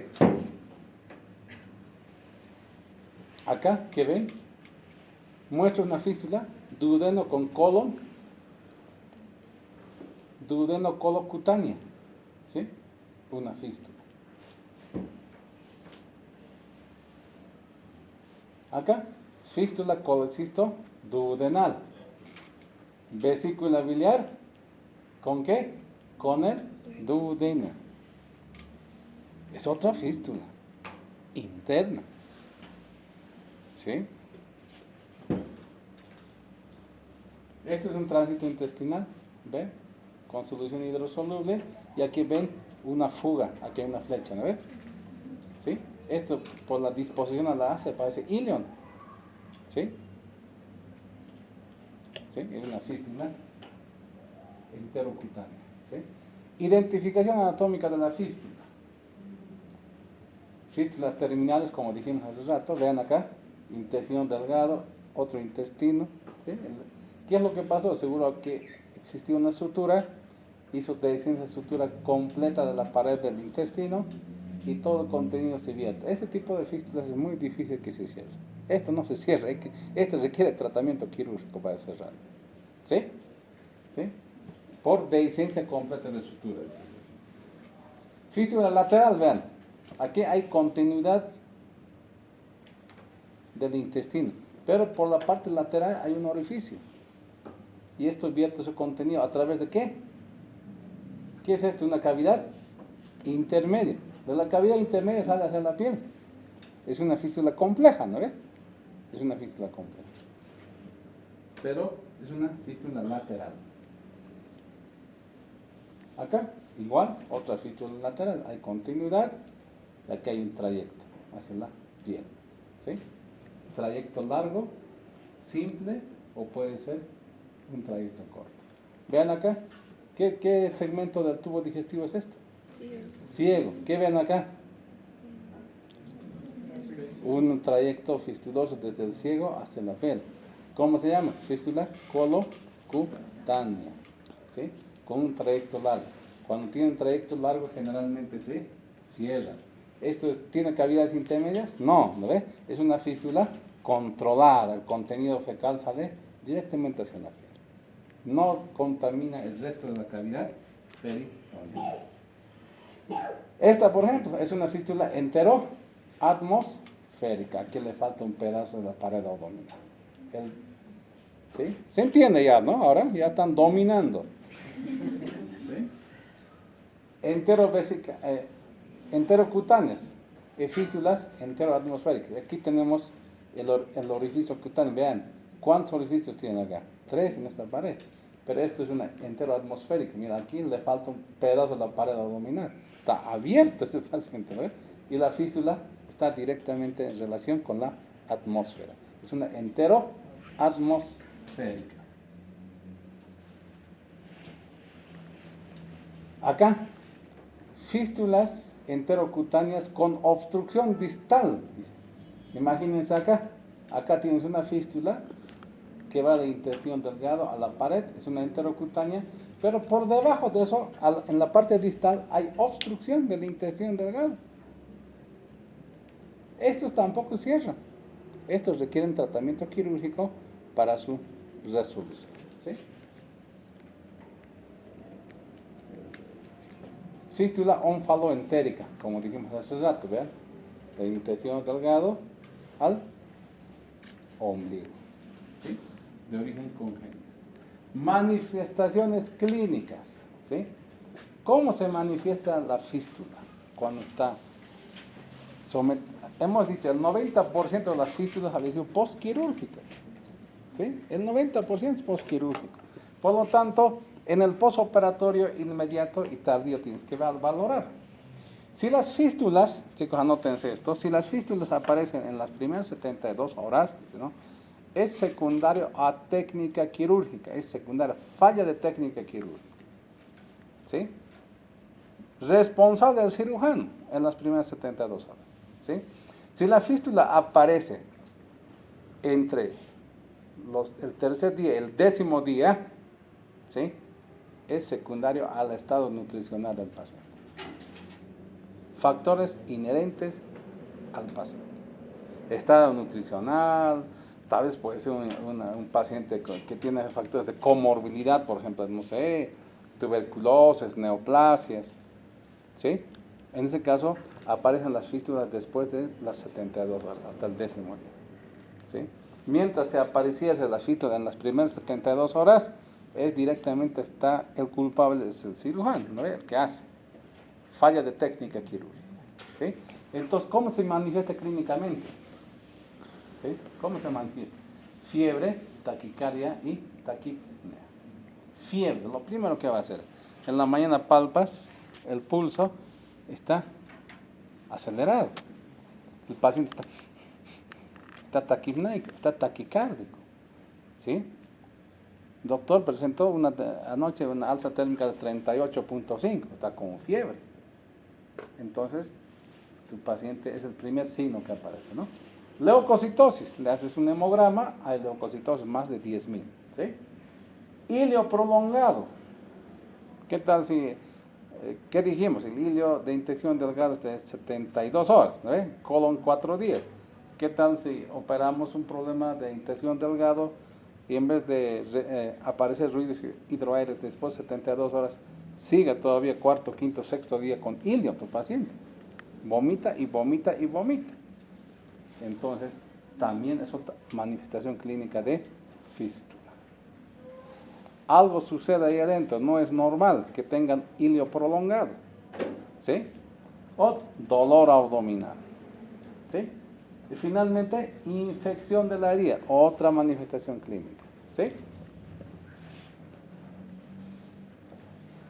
Acá, ¿qué ven? Muestra una fístula, duodeno con colon, duodeno colocutánea, ¿sí? Una fístula. Acá, fístula colecisto duodenal. Vesícula biliar, ¿con qué? Con el duodeno. Es otra fístula interna, ¿sí? Esto es un tránsito intestinal, ¿ven? Con solución hidrosoluble, y aquí ven una fuga, aquí hay una flecha, ¿no ven? ¿Sí? Esto por la disposición a la A se parece ilion, ¿sí? ¿Sí? Es una fístula enterocutánea, ¿sí? Identificación anatómica de la fístula. Fístulas terminales, como dijimos hace rato, vean acá, intestino delgado, otro intestino, ¿sí? ¿Qué es lo que pasó? Seguro que existió una sutura, hizo dehiscencia sutura completa de la pared del intestino y todo el contenido se vierte. Este tipo de fístulas es muy difícil que se cierre. Esto no se cierra, esto requiere tratamiento quirúrgico para cerrar. ¿Sí? ¿Sí? Por dehiscencia completa de sutura. Fístula lateral, vean. Aquí hay continuidad del intestino, pero por la parte lateral hay un orificio. Y esto vierte su contenido a través de ¿qué? ¿Qué es esto? Una cavidad intermedia. De la cavidad intermedia sale hacia la piel. Es una fístula compleja, ¿no ves? Es una fístula compleja. Pero es una fístula lateral. Acá, igual, otra fístula lateral. Hay continuidad y aquí hay un trayecto hacia la piel. ¿Sí? Trayecto largo, simple, o puede ser un trayecto corto. Vean acá, ¿qué segmento del tubo digestivo es esto? Ciego. ¿Qué ven acá? Un trayecto fistuloso desde el ciego hacia la piel. ¿Cómo se llama? Fístula colocutánea. ¿Sí? Con un trayecto largo. Cuando tiene un trayecto largo generalmente se cierra. ¿Esto tiene cavidades intermedias? No, ¿no ve? Es una fístula controlada. El contenido fecal sale directamente hacia la piel. No contamina el resto de la cavidad peritoneal. Esta, por ejemplo, es una fístula enteroatmosférica. Aquí le falta un pedazo de la pared abdominal. ¿Sí? Se entiende ya, ¿no? Ahora ya están dominando. ¿Sí? Enterocutáneas, fístulas enteroatmosféricas. Aquí tenemos el orificio cutáneo. Vean, ¿cuántos orificios tiene acá? 3 en esta pared. Pero esto es una enteroatmosférica. Mira, aquí le falta un pedazo de la pared abdominal. Está abierto ese paciente, ¿no? Y la fístula está directamente en relación con la atmósfera. Es una enteroatmosférica. Acá, fístulas enterocutáneas con obstrucción distal. Imagínense acá. Acá tienes una fístula que va de intestino delgado a la pared, es una enterocutánea, pero por debajo de eso, en la parte distal, hay obstrucción del intestino delgado. Estos tampoco cierran. Estos requieren tratamiento quirúrgico para su resolución. ¿Sí? Fístula onfaloentérica, como dijimos hace rato, vean, del intestino delgado al ombligo. ¿Sí? De origen congénito. Manifestaciones clínicas, ¿sí? ¿Cómo se manifiesta la fístula cuando está sometida? Hemos dicho, el 90% de las fístulas habían sido postquirúrgicas, ¿sí? El 90% es postquirúrgico. Por lo tanto, en el postoperatorio inmediato y tardío tienes que valorar. Si las fístulas, chicos, anótense esto, si las fístulas aparecen en las primeras 72 horas, ¿no?, es secundario a técnica quirúrgica, es secundaria, falla de técnica quirúrgica. ¿Sí? Responsable del cirujano en las primeras 72 horas. ¿Sí? Si la fístula aparece entre el tercer día y el 10º día, ¿sí?, es secundario al estado nutricional del paciente. Factores inherentes al paciente. estado nutricional, tal vez puede ser un paciente que tiene factores de comorbilidad, por ejemplo, no sé, tuberculosis, neoplasias, ¿sí? En ese caso aparecen las fístulas después de las 72 horas, hasta el 10º día, ¿sí? Mientras se apareciese la fístula en las primeras 72 horas, directamente está el culpable, es el cirujano, ¿no? El que hace. Falla de técnica quirúrgica, ¿sí? Entonces, ¿cómo se manifiesta clínicamente? ¿Sí? ¿Cómo se manifiesta? Fiebre, taquicardia y taquipnea. Fiebre, lo primero que va a hacer. En la mañana palpas, el pulso está acelerado. El paciente está taquipneico, está taquicárdico. ¿Sí? Doctor presentó anoche una alza térmica de 38.5, está con fiebre. Entonces, tu paciente es el primer signo que aparece, ¿no? Leucocitosis, le haces un hemograma, hay leucocitosis más de 10.000, ¿sí? Hilio prolongado, ¿qué tal si, qué dijimos? El hilio de intestino delgado es de 72 horas, ¿no? Colon 4 días. ¿Qué tal si operamos un problema de intestino delgado y en vez de aparecer ruidos hidroaéreos después de 72 horas, siga todavía cuarto, quinto, sexto día con hilio tu paciente? Vomita y vomita y vomita. Entonces, también es otra manifestación clínica de fístula. Algo sucede ahí adentro, no es normal que tengan hilio prolongado, ¿sí? O dolor abdominal, ¿sí? Y finalmente, infección de la herida, otra manifestación clínica, ¿sí?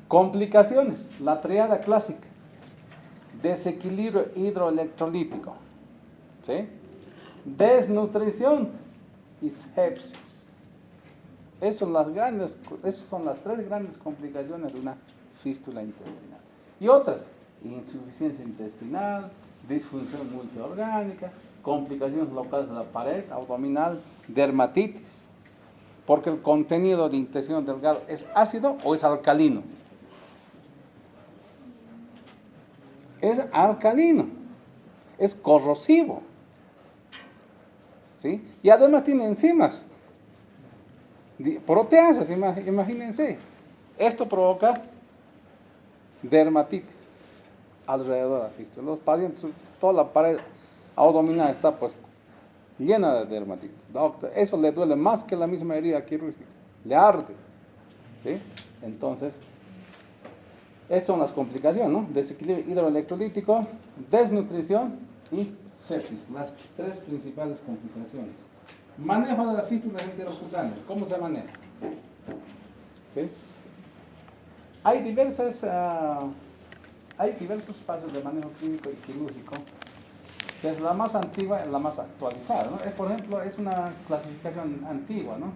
Complicaciones, la triada clásica, desequilibrio hidroelectrolítico, ¿sí? Desnutrición y sepsis. Esas son las tres grandes complicaciones de una fístula intestinal. Y otras, insuficiencia intestinal, disfunción multiorgánica, complicaciones locales de la pared abdominal, dermatitis, porque el contenido de intestino delgado es ácido o es alcalino. Es alcalino, es corrosivo, ¿sí? Y además tiene enzimas, proteasas, imagínense. Esto provoca dermatitis alrededor de la fístula. Los pacientes, toda la pared abdominal está pues llena de dermatitis. Doctor, eso le duele más que la misma herida quirúrgica, le arde, ¿sí? Entonces, estas son las complicaciones, ¿no? Desequilibrio hidroelectrolítico, desnutrición y sepsis, las tres principales complicaciones. Manejo de la fístula enterocutánea, ¿cómo se maneja? ¿Sí? Hay diversas fases de manejo clínico y quirúrgico. Desde la más antigua a la más actualizada, ¿no? Por ejemplo, es una clasificación antigua, ¿no?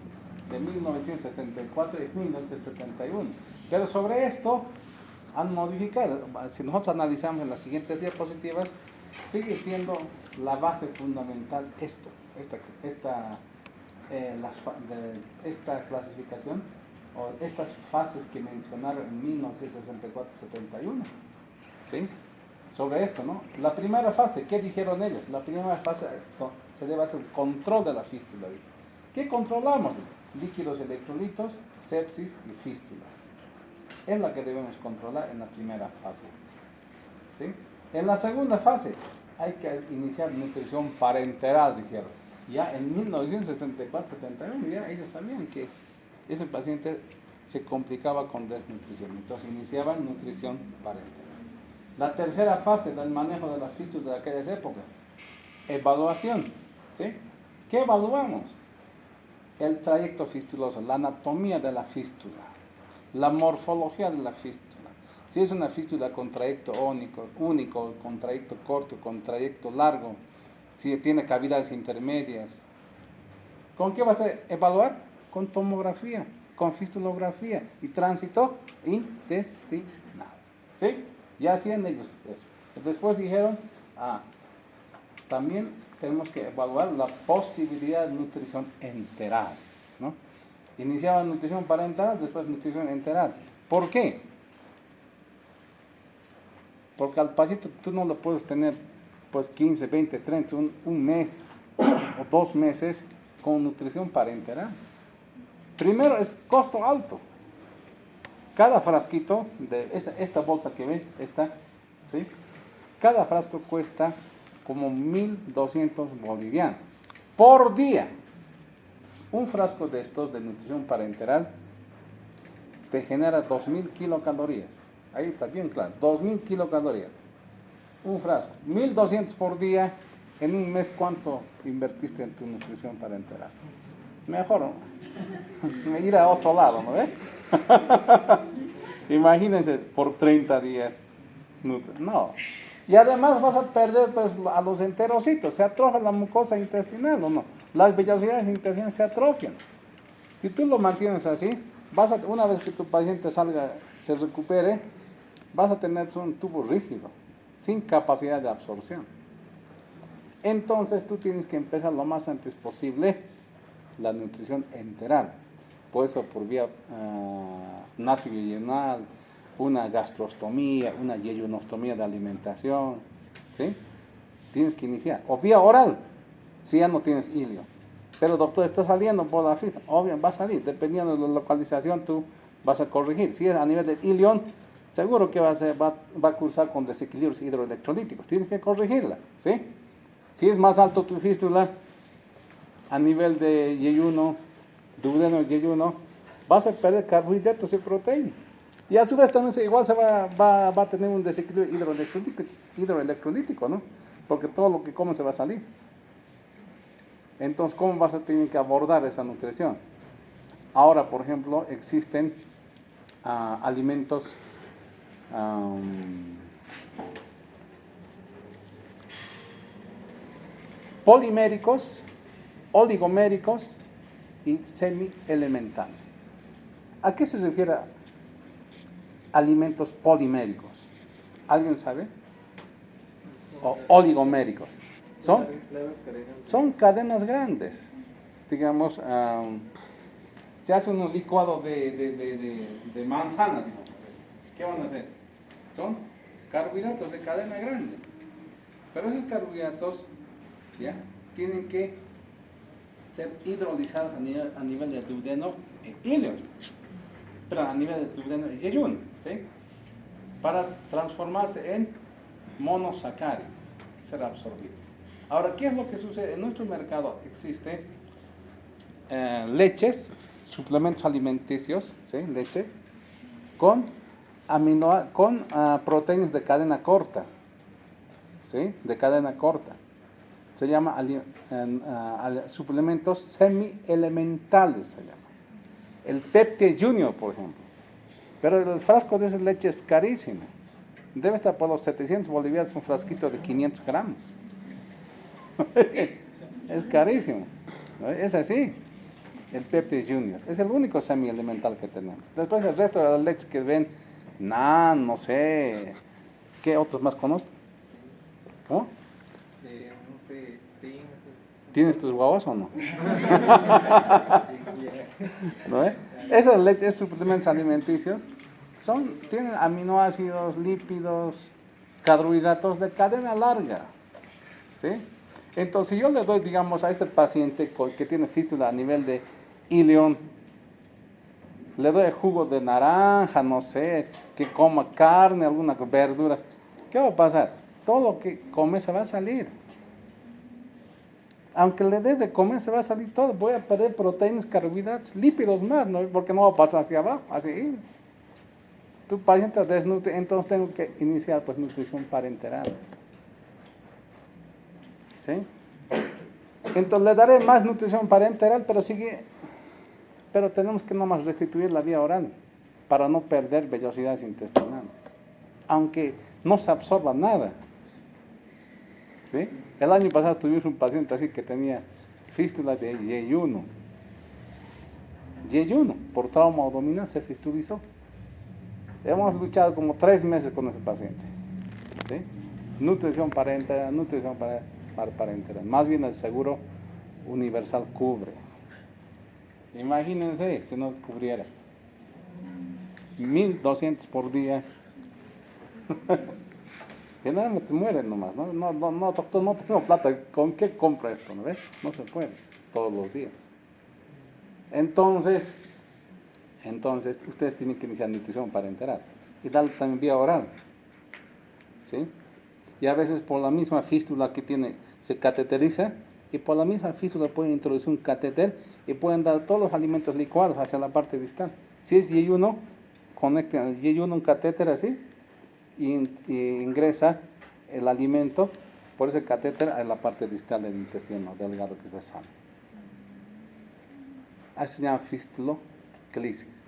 De 1974 y 1971. Pero sobre esto han modificado. Si nosotros analizamos en las siguientes diapositivas, sigue siendo la base fundamental esta clasificación o estas fases que mencionaron en 1964-71, ¿sí? Sobre esto, ¿no? La primera fase, ¿qué dijeron ellos? La primera fase se debe hacer el control de la fístula, ¿dice? ¿Qué controlamos? Líquidos electrolitos, sepsis y fístula. Es la que debemos controlar en la primera fase, ¿sí? En la segunda fase hay que iniciar nutrición parenteral, dijeron. Ya en 1974-71 ya ellos sabían que ese paciente se complicaba con desnutrición, entonces iniciaban nutrición parenteral. La tercera fase del manejo de la fístula de aquellas épocas, evaluación, ¿sí? ¿Qué evaluamos? El trayecto fistuloso, la anatomía de la fístula, la morfología de la fístula. Si es una fístula con trayecto único, con trayecto corto, con trayecto largo, si tiene cavidades intermedias. ¿Con qué vas a evaluar? Con tomografía, con fistulografía y tránsito intestinal, ¿sí? Ya hacían ellos eso. Después dijeron, también tenemos que evaluar la posibilidad de nutrición enteral, ¿no? Iniciaban nutrición parenteral, después nutrición enteral. ¿Por qué? Porque al paciente tú no lo puedes tener pues 15, 20, 30, un mes o 2 meses con nutrición parenteral. Primero es costo alto. Cada frasquito de esta bolsa que ven, ¿sí? Cada frasco cuesta como 1.200 bolivianos por día. Un frasco de estos de nutrición parenteral te genera 2.000 kilocalorías. Ahí está bien claro, 2.000 kilocalorías. Un frasco, 1.200 por día. En un mes, ¿cuánto invertiste en tu nutrición parenteral? Mejor ir a otro lado, ¿no ve? Imagínense, por 30 días. No. Y además vas a perder pues, a los enterocitos, se atrofia la mucosa intestinal, ¿o no? Las vellosidades intestinales se atrofian. Si tú lo mantienes así, una vez que tu paciente salga, se recupere, vas a tener un tubo rígido, sin capacidad de absorción. Entonces tú tienes que empezar lo más antes posible la nutrición enteral. Por eso por vía nasoyeyunal, una gastrostomía, una yeyunostomía de alimentación, ¿sí? Tienes que iniciar. O vía oral, si ya no tienes ilio. Pero doctor, está saliendo por la fista. Obviamente va a salir, dependiendo de la localización tú vas a corregir. Si es a nivel del ilion, seguro que va a cursar con desequilibrios hidroelectrolíticos. Tienes que corregirla, ¿sí? Si es más alto tu fístula, a nivel de yeyuno, duodeno y yeyuno, vas a perder carbohidratos y proteínas. Y a su vez también igual se va a tener un desequilibrio hidroelectrolítico, ¿no? Porque todo lo que comes se va a salir. Entonces, ¿cómo vas a tener que abordar esa nutrición? Ahora, por ejemplo, existen alimentos poliméricos, oligoméricos y semielementales. ¿A qué se refiere alimentos poliméricos? ¿Alguien sabe? O oligoméricos. Son cadenas grandes. Digamos, se hace un licuado de manzana. Digamos. ¿Qué van a hacer? Son carbohidratos de cadena grande. Pero esos carbohidratos ¿ya? Tienen que ser hidrolizados a nivel del duodeno e ilio, pero a nivel del duodeno y yeyuno, ¿sí? Para transformarse en monosacáridos, ser absorbidos. Ahora, ¿qué es lo que sucede? En nuestro mercado existe leches, suplementos alimenticios, ¿sí? Leche, con proteínas de cadena corta, ¿sí? De cadena corta. Se llama suplementos semielementales, se llama. El Pepti Junior, por ejemplo. Pero el frasco de esa leche es carísimo. Debe estar por los 700 bolivianos, un frasquito de 500 gramos. Es carísimo. ¿No? Es así. El Pepti Junior. Es el único semielemental que tenemos. Después el resto de las leches que ven, no sé. ¿Qué otros más conocen? ¿Cómo? ¿Tienes tus guaguas o no? ¿No ve? Esas leches, suplementos alimenticios, tienen aminoácidos, lípidos, carbohidratos de cadena larga. ¿Sí? Entonces, si yo le doy, digamos, a este paciente que tiene fístula a nivel de ilion, le doy jugo de naranja, no sé, que coma carne, algunas verduras, ¿qué va a pasar? Todo lo que come se va a salir. Aunque le dé de comer, se va a salir todo. Voy a perder proteínas, carbohidratos, lípidos más, ¿no? Porque no va a pasar hacia abajo, así. Tu paciente desnutre, entonces tengo que iniciar pues nutrición parenteral. ¿Sí? Entonces le daré más nutrición parenteral, pero tenemos que nomás restituir la vía oral para no perder vellosidades intestinales. Aunque no se absorba nada. ¿Sí? El año pasado tuvimos un paciente así que tenía fístula de yeyuno. Yeyuno, por trauma abdominal se fistulizó. Hemos luchado como 3 meses con ese paciente. ¿Sí? Nutrición parenteral, parenteral. Más bien el seguro universal cubre. Imagínense si no cubriera. 1.200 por día. Generalmente mueren nomás, ¿no? No, doctor, no tengo plata, ¿con qué compra esto? ¿No ves? No se puede todos los días. Entonces, ustedes tienen que iniciar nutrición parenteral y darle también vía oral, ¿sí? Y a veces por la misma fístula que tiene, se cateteriza, y por la misma fístula pueden introducir un catéter y pueden dar todos los alimentos licuados hacia la parte distal. Si es yeyuno, conecta el yeyuno un catéter así y ingresa el alimento por ese catéter a la parte distal del intestino delgado que está sano. Así se llama fistuloclisis,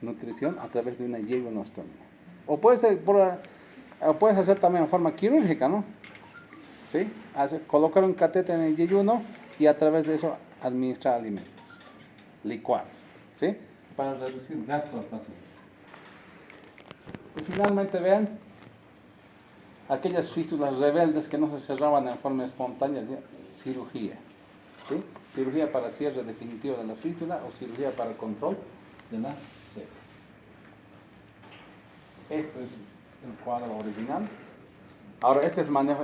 nutrición a través de una yeyunostomía. O puedes hacer también en forma quirúrgica, ¿no? ¿Sí? Colocar un catéter en el yeyuno y a través de eso administrar alimentos licuados, ¿sí? Para reducir gasto al paciente. Y finalmente vean aquellas fístulas rebeldes que no se cerraban en forma espontánea, cirugía, ¿sí? Cirugía para cierre definitivo de la fístula o cirugía para control de la sepsis. Esto es el cuadro original. Ahora, este es el manejo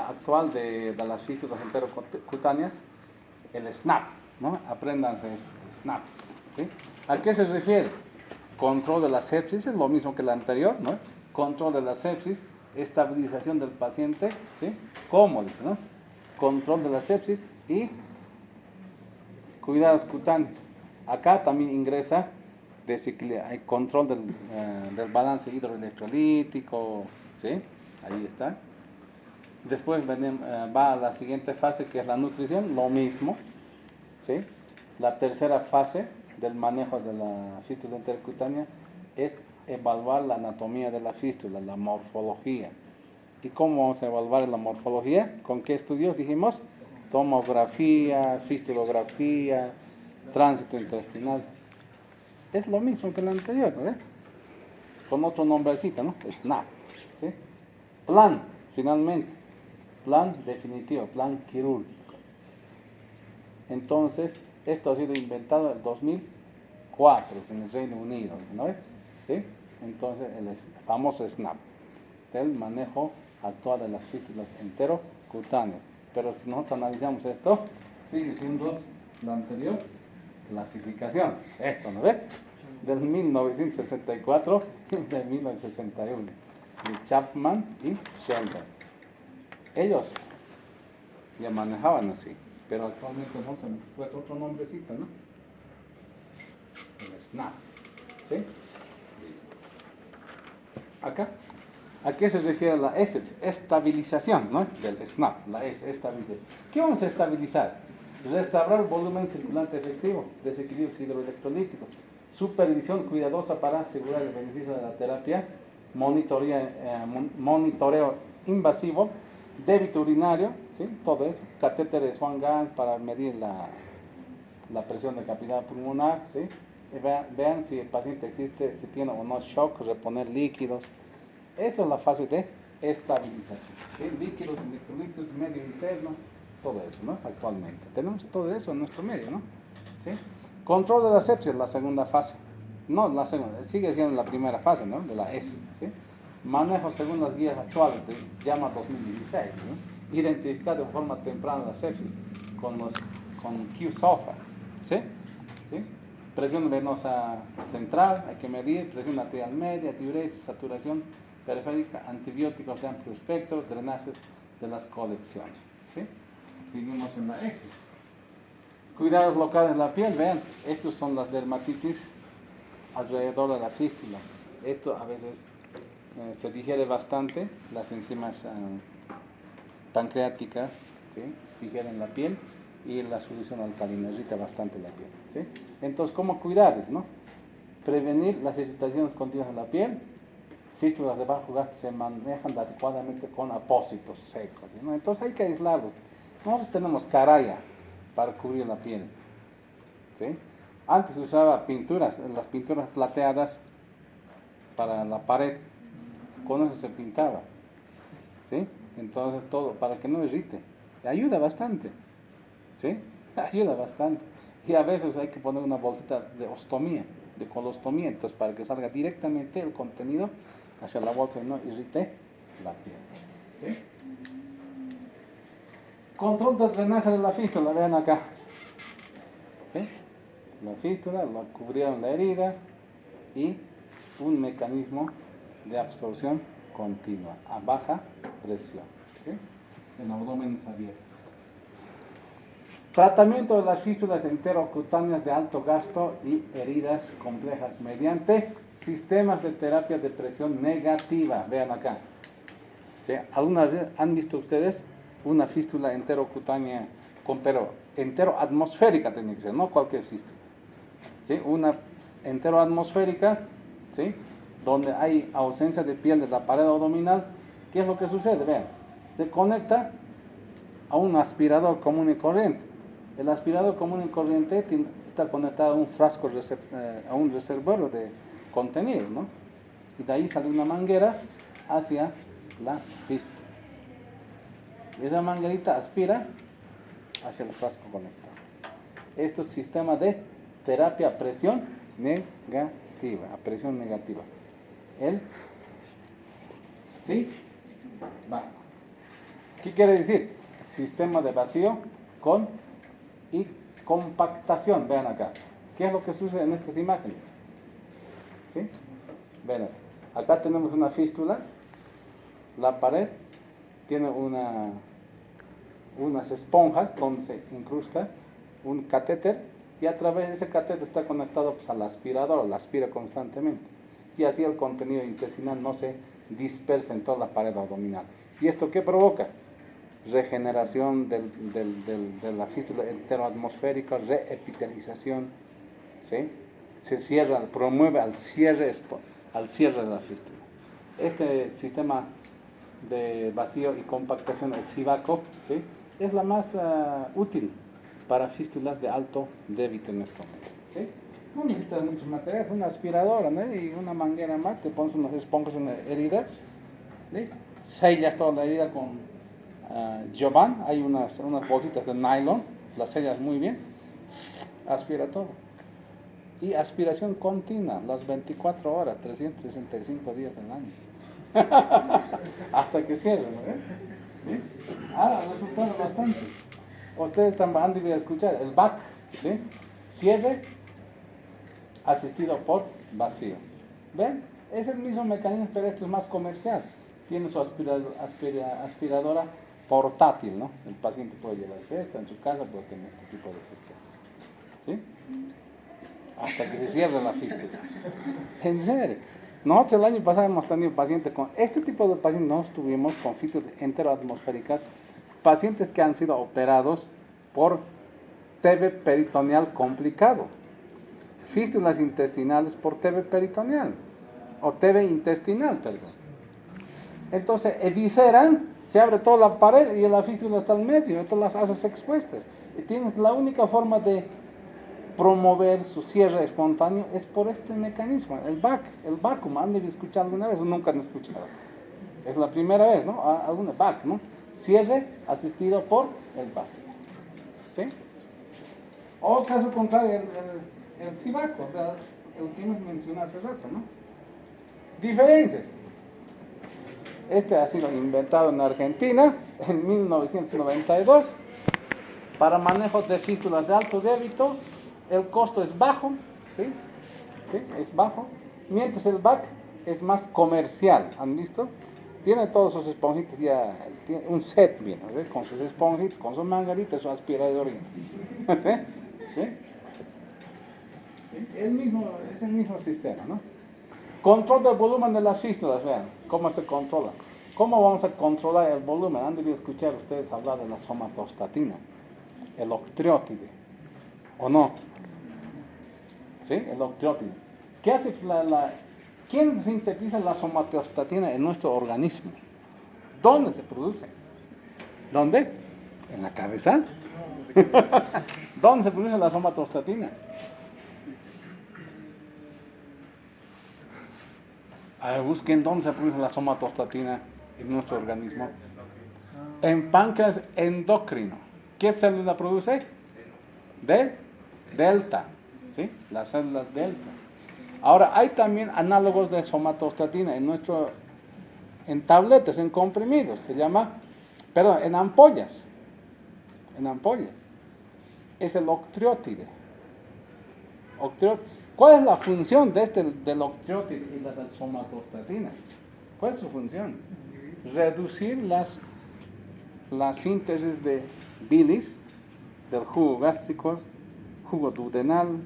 actual de las fístulas enterocutáneas, el SNAP, ¿no? Apréndanse esto, SNAP, ¿sí? ¿A qué se refiere? Control de la sepsis, es lo mismo que la anterior, ¿no? Control de la sepsis, estabilización del paciente, ¿sí? ¿Cómo dice, no? Control de la sepsis y cuidados cutáneos. Acá también ingresa hay control del balance hidroelectrolítico, ¿sí? Ahí está. Después va a la siguiente fase, que es la nutrición, lo mismo, ¿sí? La tercera fase del manejo de la fístula intercutánea es evaluar la anatomía de la fístula, la morfología. ¿Y cómo vamos a evaluar la morfología? ¿Con qué estudios dijimos? Tomografía, fistulografía, tránsito intestinal. Es lo mismo que la anterior, ¿no? Con otro nombrecito, ¿no? SNAP, ¿sí? Plan, finalmente, plan definitivo, plan quirúrgico. Entonces, esto ha sido inventado en 2004 en el Reino Unido, ¿no? ¿Sí? Entonces, el famoso SNAP, del manejo actual de las fístulas enterocutáneas. Pero si nosotros analizamos esto, sigue siendo la anterior clasificación. Esto, ¿no ve? Del 1964 y de 1961. De Chapman y Sheldon. Ellos ya manejaban así, pero actualmente no se me otro nombrecito, ¿no? El SNAP. ¿Sí? Acá. ¿A qué se refiere la estabilización, ¿no? Del SNAP, la estabilización. ¿Qué vamos a estabilizar? Restaurar volumen circulante efectivo, desequilibrios hidroelectrolíticos, supervisión cuidadosa para asegurar el beneficio de la terapia, monitoreo invasivo, débito urinario, ¿sí? Todo eso, catéteres Swan-Ganz para medir la presión de capilar pulmonar, ¿sí? Y vean si el paciente si tiene o no shock, reponer líquidos. Esa es la fase de estabilización, ¿sí? Líquidos, electrolitos, medio interno, todo eso, ¿no? Actualmente tenemos todo eso en nuestro medio, ¿no? ¿Sí? Control de la sepsis, la segunda fase. No, la segunda, sigue siendo la primera fase, ¿no? De la S, ¿sí? Manejo según las guías actuales de JAMA 2016, ¿no? Identificar de forma temprana la sepsis con Q-SOFA, ¿sí? ¿Sí? Presión venosa central, hay que medir, presión arterial media, diuresis, saturación periférica, antibióticos de amplio espectro, drenajes de las colecciones, ¿sí? Seguimos en la S. Cuidados locales de la piel, vean, estos son las dermatitis alrededor de la fístula. Esto a veces se digiere bastante, las enzimas pancreáticas, ¿sí? Digieren la piel y la solución alcalina irrita bastante la piel, ¿sí? Entonces, ¿cómo cuidarles, no? Prevenir las irritaciones continuas de la piel. Fístulas de bajo gasto se manejan adecuadamente con apósitos secos, ¿no? Entonces hay que aislarlos. Nosotros tenemos caraya para cubrir la piel, ¿sí? Antes se usaba pinturas, las pinturas plateadas para la pared, con eso se pintaba, ¿sí? Entonces todo, para que no irrite, ayuda bastante, ¿sí? Ayuda bastante. Y a veces hay que poner una bolsita de ostomía, de colostomía, entonces para que salga directamente el contenido hacia la bolsa y no irrite la piel. ¿Sí? Control del drenaje de la fístula, vean acá. ¿Sí? La fístula, la cubrieron la herida y un mecanismo de absorción continua a baja presión. ¿Sí? En abdómenes abiertos. Tratamiento de las fístulas enterocutáneas de alto gasto y heridas complejas mediante sistemas de terapia de presión negativa. Vean acá. ¿Sí? ¿Alguna vez han visto ustedes una fístula enterocutánea pero enteroatmosférica tiene que ser, no cualquier fístula? ¿Sí? Una enteroatmosférica, ¿sí? Donde hay ausencia de piel de la pared abdominal. ¿Qué es lo que sucede? Vean, se conecta a un aspirador común y corriente. El aspirador común y corriente está conectado a un frasco, a un reservorio de contenido, ¿no? Y de ahí sale una manguera hacia la fístula. Esa manguerita aspira hacia el frasco conectado. Esto es sistema de terapia a presión negativa. ¿Sí? Va. ¿Qué quiere decir? Sistema de vacío y compactación. Vean acá. ¿Qué es lo que sucede en estas imágenes? ¿Sí? Vean, acá tenemos una fístula. La pared tiene unas esponjas donde se incrusta un catéter y a través de ese catéter está conectado pues, al aspirador, la aspira constantemente. Y así el contenido intestinal no se dispersa en toda la pared abdominal. ¿Y esto qué provoca? Regeneración de la fístula enteroatmosférica, reepitelización, ¿sí? Se cierra, promueve al cierre de la fístula. Este sistema de vacío y compactación, el SIVACO, ¿sí? Es la más útil para fístulas de alto débito en nuestro medio, ¿sí? No necesitas muchos materiales, una aspiradora, ¿no? Y una manguera más, te pones unas esponjas en la herida, ¿sí? Sellas toda la herida con Jovan, hay unas bolsitas de nylon, las sellas muy bien, aspira todo. Y aspiración continua, las 24 horas, 365 días del año. Hasta que cierren, ¿no? ¿Sí? Ahora resulta bastante. Ustedes también han debido escuchar el BAC, ¿sí? Cierre asistido por vacío. ¿Ven? Es el mismo mecanismo, pero esto es más comercial. Tiene su aspiradora portátil, ¿no? El paciente puede llevarse esta en su casa, puede tener este tipo de sistemas. ¿Sí? Hasta que se cierre la fístula. En serio. Nosotros el año pasado hemos tenido pacientes con este tipo de pacientes, nos tuvimos con fístulas enteroatmosféricas, pacientes que han sido operados por TB peritoneal complicado, fístulas intestinales por TB peritoneal, o TB intestinal, perdón. Entonces, evisceran, se abre toda la pared y la fístula está al medio, entonces las haces expuestas. Y tienes la única forma de promover su cierre espontáneo es por este mecanismo, el vacuum. ¿Han escuchado alguna vez o nunca han escuchado? Es la primera vez, ¿no? Alguna VAC, ¿no? Cierre asistido por el vacío. ¿Sí? O caso contrario, el SIVACO, el que hemos mencionado hace rato, ¿no? Diferencias. Este ha sido inventado en Argentina en 1992 para manejo de fístulas de alto débito. El costo es bajo, ¿sí? ¿Sí? Es bajo, mientras el VAC es más comercial. ¿Han visto? Tiene todos sus esponjitos ya, tiene un set bien, ¿sí? Con sus esponjitos, con su manguerita, su aspirador. ¿Sí? ¿Sí? ¿Sí? Es el mismo sistema, ¿no? Control del volumen de las fístulas, vean, cómo se controla. ¿Cómo vamos a controlar el volumen? Han debido escuchar ustedes hablar de la somatostatina, el octreotide, ¿o no? ¿Sí? El octreotide. ¿Qué hace ¿Quién sintetiza la somatostatina en nuestro organismo? ¿Dónde se produce? ¿Dónde? ¿En la cabeza? ¿Dónde se produce la somatostatina? A ver, busquen dónde se produce la somatostatina en nuestro organismo. En páncreas endocrino. ¿Qué célula produce? Delta. ¿Sí? Las células delta. Ahora, hay también análogos de somatostatina en en tabletas, en comprimidos, se llama, perdón, en ampollas. En ampollas. Es el octreotide. ¿Cuál es la función del octreotide y la del somatostatina? ¿Cuál es su función? Reducir la síntesis de bilis, del jugo gástrico, jugo duodenal,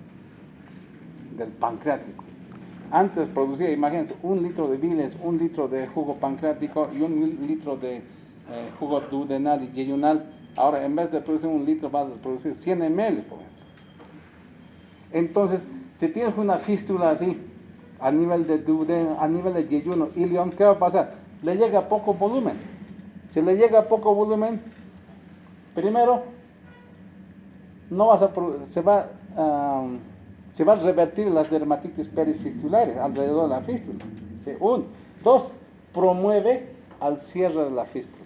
del pancreático. Antes producía, imagínense, 1 litro de bilis, 1 litro de jugo pancreático y 1 litro de jugo duodenal y yeyunal. Ahora, en vez de producir 1 litro, vas a producir 100 ml, por ejemplo. Entonces, si tienes una fístula así, a nivel de duodenal, a nivel de yeyuno, ilion, ¿qué va a pasar? Le llega poco volumen. Si le llega poco volumen, primero, no vas a, se va a revertir las dermatitis perifistulares alrededor de la fístula. ¿Sí? 1. 2. Promueve al cierre de la fístula.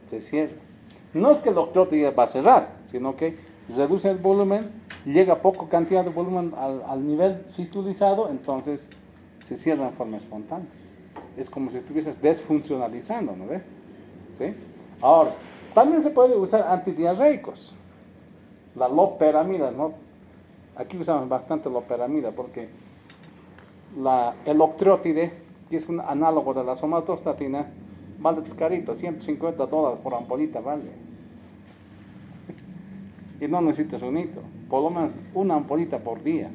Se cierra. No es que el octreotide va a cerrar, sino que reduce el volumen, llega poca cantidad de volumen al nivel fistulizado, entonces se cierra en forma espontánea. Es como si estuvieses desfuncionalizando, ¿no ve? ¿Sí? Ahora, también se puede usar antidiarreicos. La loperamida, ¿no? Aquí usamos bastante loperamida porque el octreotide, que es un análogo de la somatostatina, vale pues carito, $150 por ampollita, vale. Y no necesitas un hito, por lo menos una ampollita por día.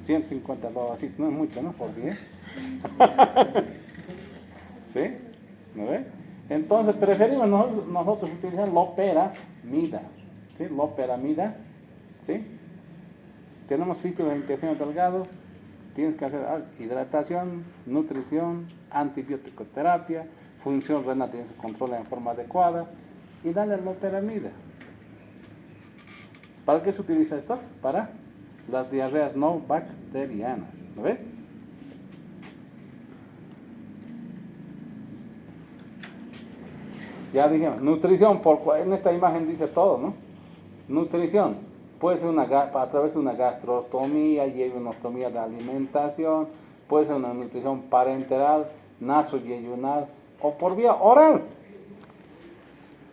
$150, así no es mucho, ¿no? Por día. ¿Sí? ¿No ve? Entonces preferimos nosotros utilizar loperamida. ¿Sí? Loperamida. ¿Sí? Tenemos fístulas de intestino delgado. Tienes que hacer hidratación, nutrición, antibiótico terapia, función renal tienes que controlar en forma adecuada y darle loperamida. ¿Para qué se utiliza esto? Para las diarreas no bacterianas. ¿Lo ve? Ya dijimos, nutrición, en esta imagen dice todo, ¿no? Nutrición, puede ser a través de una gastrostomía, yeyunostomía de alimentación, puede ser una nutrición parenteral, nasoyeyunal o por vía oral.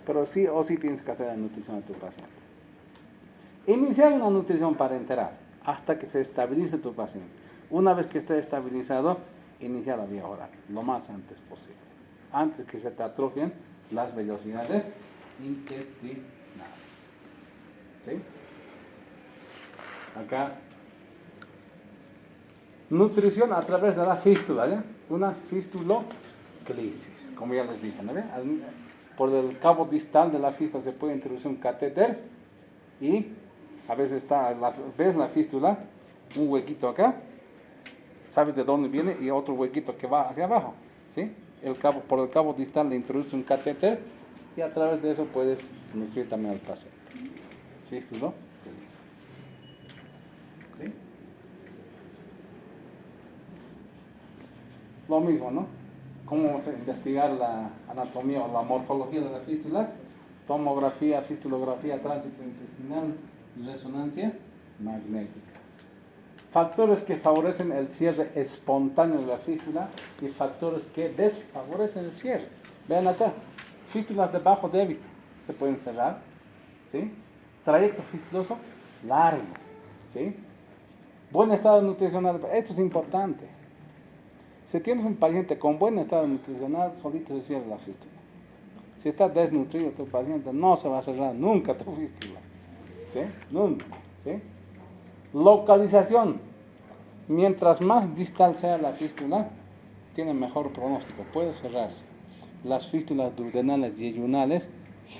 Pero sí o sí tienes que hacer la nutrición de tu paciente. Iniciar una nutrición parenteral hasta que se estabilice tu paciente. Una vez que esté estabilizado, iniciar la vía oral, lo más antes posible. Antes que se te atrofien las velocidades intestinales. ¿Sí? Acá. Nutrición a través de la fístula, ¿ya? Una fistuloclisis, como ya les dije, ¿no? Por el cabo distal de la fístula se puede introducir un catéter y a veces ¿ves la fístula? Un huequito acá, ¿sabes de dónde viene? Y otro huequito que va hacia abajo, ¿sí? Por el cabo distal le introduce un catéter y a través de eso puedes nutrir también al paciente. Fístula. ¿Sí? Lo mismo, ¿no? ¿Cómo vamos a investigar la anatomía o la morfología de las fístulas? Tomografía, fistulografía, tránsito intestinal, resonancia magnética. Factores que favorecen el cierre espontáneo de la fístula y factores que desfavorecen el cierre. Vean acá, fístulas de bajo débito se pueden cerrar, ¿sí? Trayecto fistuloso largo, ¿sí? Buen estado nutricional, esto es importante. Si tienes un paciente con buen estado nutricional, solito se cierra la fístula. Si está desnutrido tu paciente, no se va a cerrar nunca tu fístula, ¿sí? Nunca, ¿sí? Localización. Mientras más distal sea la fístula, tiene mejor pronóstico, puede cerrarse. Las fístulas duodenales y yeyunales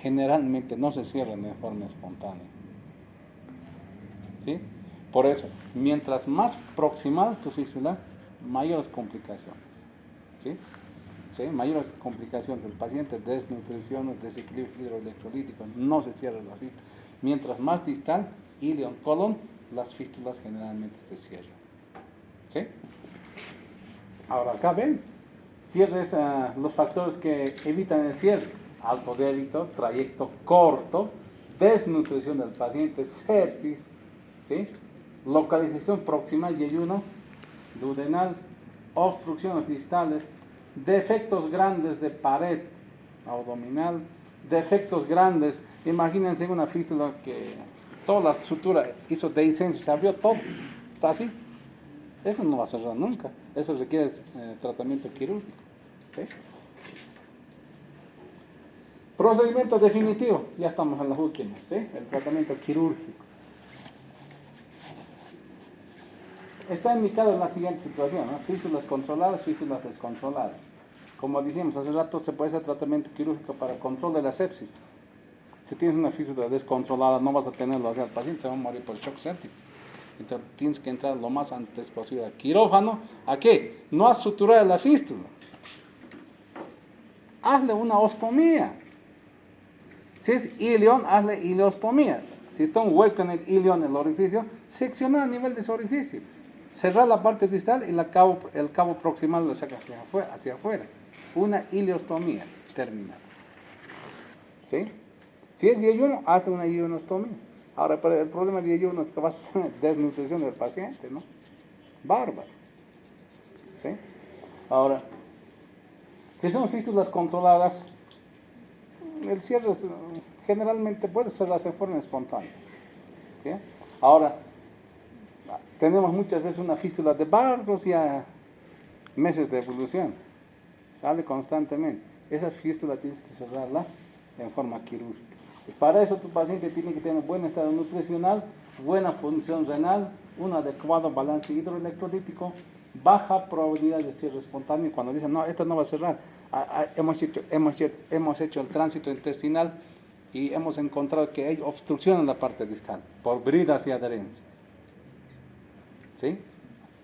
generalmente no se cierran de forma espontánea. ¿Sí? Por eso, mientras más proximal tu fístula, mayores complicaciones. ¿Sí? ¿Sí? Mayores complicaciones del paciente, desnutrición, desequilibrio hidroelectrolítico, no se cierra la fístula. Mientras más distal, ilion, colon, las fístulas generalmente se cierran. ¿Sí? Ahora acá ven, cierres, los factores que evitan el cierre: alto débito, trayecto corto, desnutrición del paciente, sepsis, ¿sí? Localización proximal, yeyuno, duodenal, obstrucciones distales, defectos grandes de pared abdominal, defectos grandes. Imagínense una fístula que toda la sutura hizo dehiscencia, se abrió todo, está así. Eso no va a cerrar nunca. Eso requiere tratamiento quirúrgico. ¿Sí? Procedimiento definitivo. Ya estamos en las últimas. ¿Sí? El tratamiento quirúrgico. Está indicado en la siguiente situación, ¿no? Fístulas controladas, fístulas descontroladas. Como dijimos hace rato, se puede hacer tratamiento quirúrgico para control de la sepsis. Si tienes una fístula descontrolada, no vas a tenerlo, o sea, el paciente se va a morir por shock séptico. Entonces tienes que entrar lo más antes posible al quirófano. ¿A qué? No a suturar la fístula. Hazle una ostomía. Si es ilion, hazle ileostomía. Si está un hueco en el ilion, el orificio, seccionar a nivel de ese orificio. Cerrar la parte distal y el cabo proximal lo saca hacia afuera. Una ileostomía terminal. ¿Sí? Si es yeyuno, hazle una yeyunostomía. Ahora, pero el problema de yeyuno es que vas a tener desnutrición del paciente, ¿no? Bárbaro. ¿Sí? Ahora, si son fístulas controladas, el cierre generalmente puede cerrarse de forma espontánea. ¿Sí? Ahora, tenemos muchas veces una fístula de varios ya meses de evolución. Sale constantemente. Esa fístula tienes que cerrarla en forma quirúrgica. Y para eso tu paciente tiene que tener buen estado nutricional, buena función renal, un adecuado balance hidroelectrolítico, baja probabilidad de cierre espontáneo. Cuando dicen, no, esto no va a cerrar, hemos hecho el tránsito intestinal y hemos encontrado que hay obstrucción en la parte distal por bridas y adherencias. ¿Sí?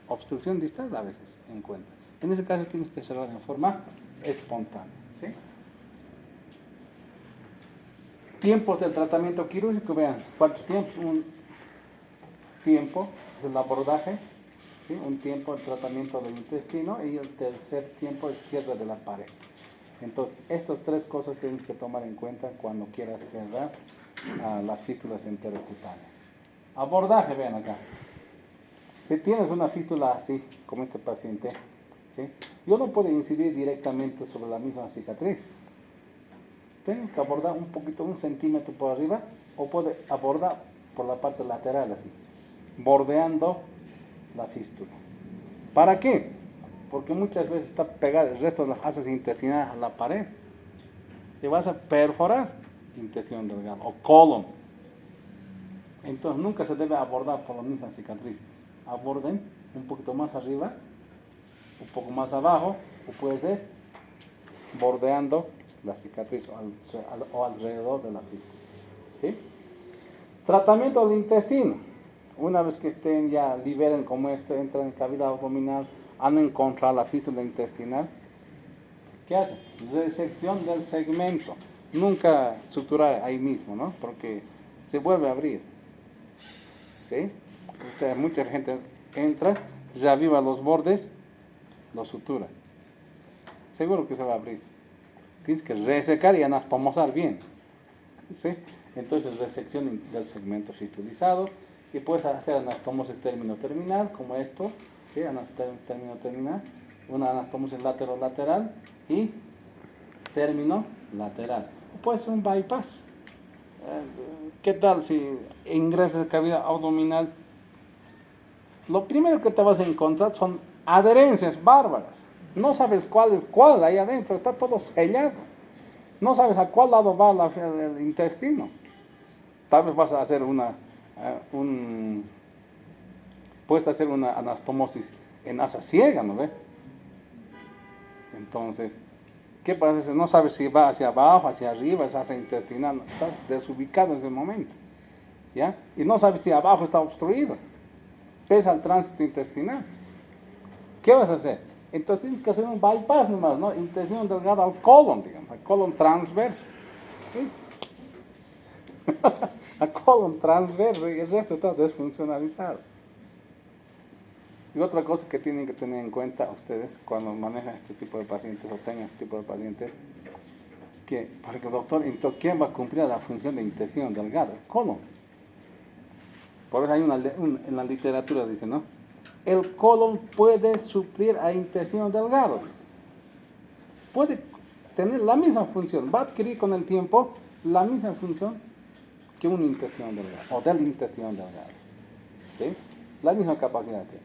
Obstrucción distal a veces encuentra. En ese caso tienes que cerrar en forma espontánea. ¿Sí? Tiempos del tratamiento quirúrgico, vean, ¿cuántos tiempos? Un tiempo es el abordaje, ¿sí? Un tiempo el tratamiento del intestino y el tercer tiempo el cierre de la pared. Entonces, estas tres cosas tienes que tomar en cuenta cuando quieras cerrar las fístulas enterocutáneas. Abordaje, vean acá. Si tienes una fístula así, como este paciente, ¿sí? Yo no puedo incidir directamente sobre la misma cicatriz. Tengo que abordar un poquito, 1 centímetro por arriba, o puede abordar por la parte lateral así, bordeando la fístula. ¿Para qué? Porque muchas veces está pegado el resto de las asas intestinales a la pared y vas a perforar intestino delgado o colon. Entonces nunca se debe abordar por la misma cicatriz. Aborden un poquito más arriba, un poco más abajo, o puede ser bordeando la cicatriz o alrededor de la fístula. ¿Sí? Tratamiento del intestino. Una vez que estén ya liberen como esto, entran en cavidad abdominal, han encontrado la fístula intestinal, ¿qué hacen? Resección del segmento. Nunca suturar ahí mismo, ¿no? Porque se vuelve a abrir. ¿Sí? Mucha gente entra, reaviva los bordes, lo sutura. Seguro que se va a abrir. Tienes que resecar y anastomosar bien. ¿Sí? Entonces, resección del segmento fistulizado. Y puedes hacer anastomosis término-terminal, como esto. ¿Sí? Término-terminal. Una anastomosis lateral y término-lateral. Puede ser un bypass. ¿Qué tal si ingresas a cavidad abdominal? Lo primero que te vas a encontrar son adherencias bárbaras. No sabes cuál es cuál ahí adentro, está todo sellado. No sabes a cuál lado va el intestino. Tal vez vas a hacer puedes hacer una anastomosis en asa ciega, ¿no ve? Entonces, ¿qué pasa si no sabes si va hacia abajo, hacia arriba, es asa intestinal? Estás desubicado en ese momento, ¿ya? Y no sabes si abajo está obstruido. Pesa el tránsito intestinal. ¿Qué vas a hacer? Entonces tienes que hacer un bypass nomás, ¿no? Intestino delgado al colon, digamos, al colon transverso. ¿Viste? Al colon transverso y el resto está desfuncionalizado. Y otra cosa que tienen que tener en cuenta ustedes cuando manejan este tipo de pacientes o tengan este tipo de pacientes, que, porque doctor, entonces, ¿quién va a cumplir la función de intestino delgado? El colon. Por eso hay en la literatura dice, ¿no? el colon puede suplir a intestino delgado. Dice. Puede tener la misma función, va a adquirir con el tiempo la misma función que un intestino delgado, o del intestino delgado. ¿Sí? La misma capacidad tiene.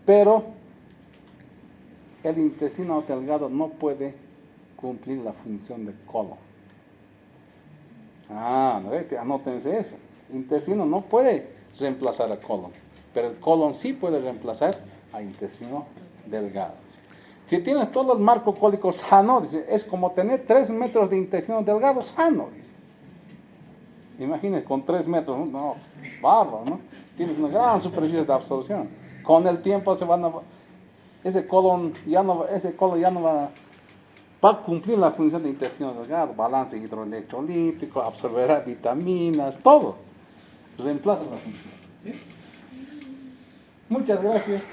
Pero el intestino delgado no puede cumplir la función del colon. Anótense eso. El intestino no puede reemplazar al colon, pero el colon sí puede reemplazar al intestino delgado. Si tienes todo el marco cólico sano, dice, es como tener 3 metros de intestino delgado sano. Dice. Imagínense, con 3 metros, no, bárbaro, ¿no? Tienes una gran superficie de absorción. Con el tiempo ese colon ya no va a cumplir la función de intestino delgado, balance hidroelectrolítico, absorberá vitaminas, todo. Reemplaza la función. ¿Sí? Muchas gracias.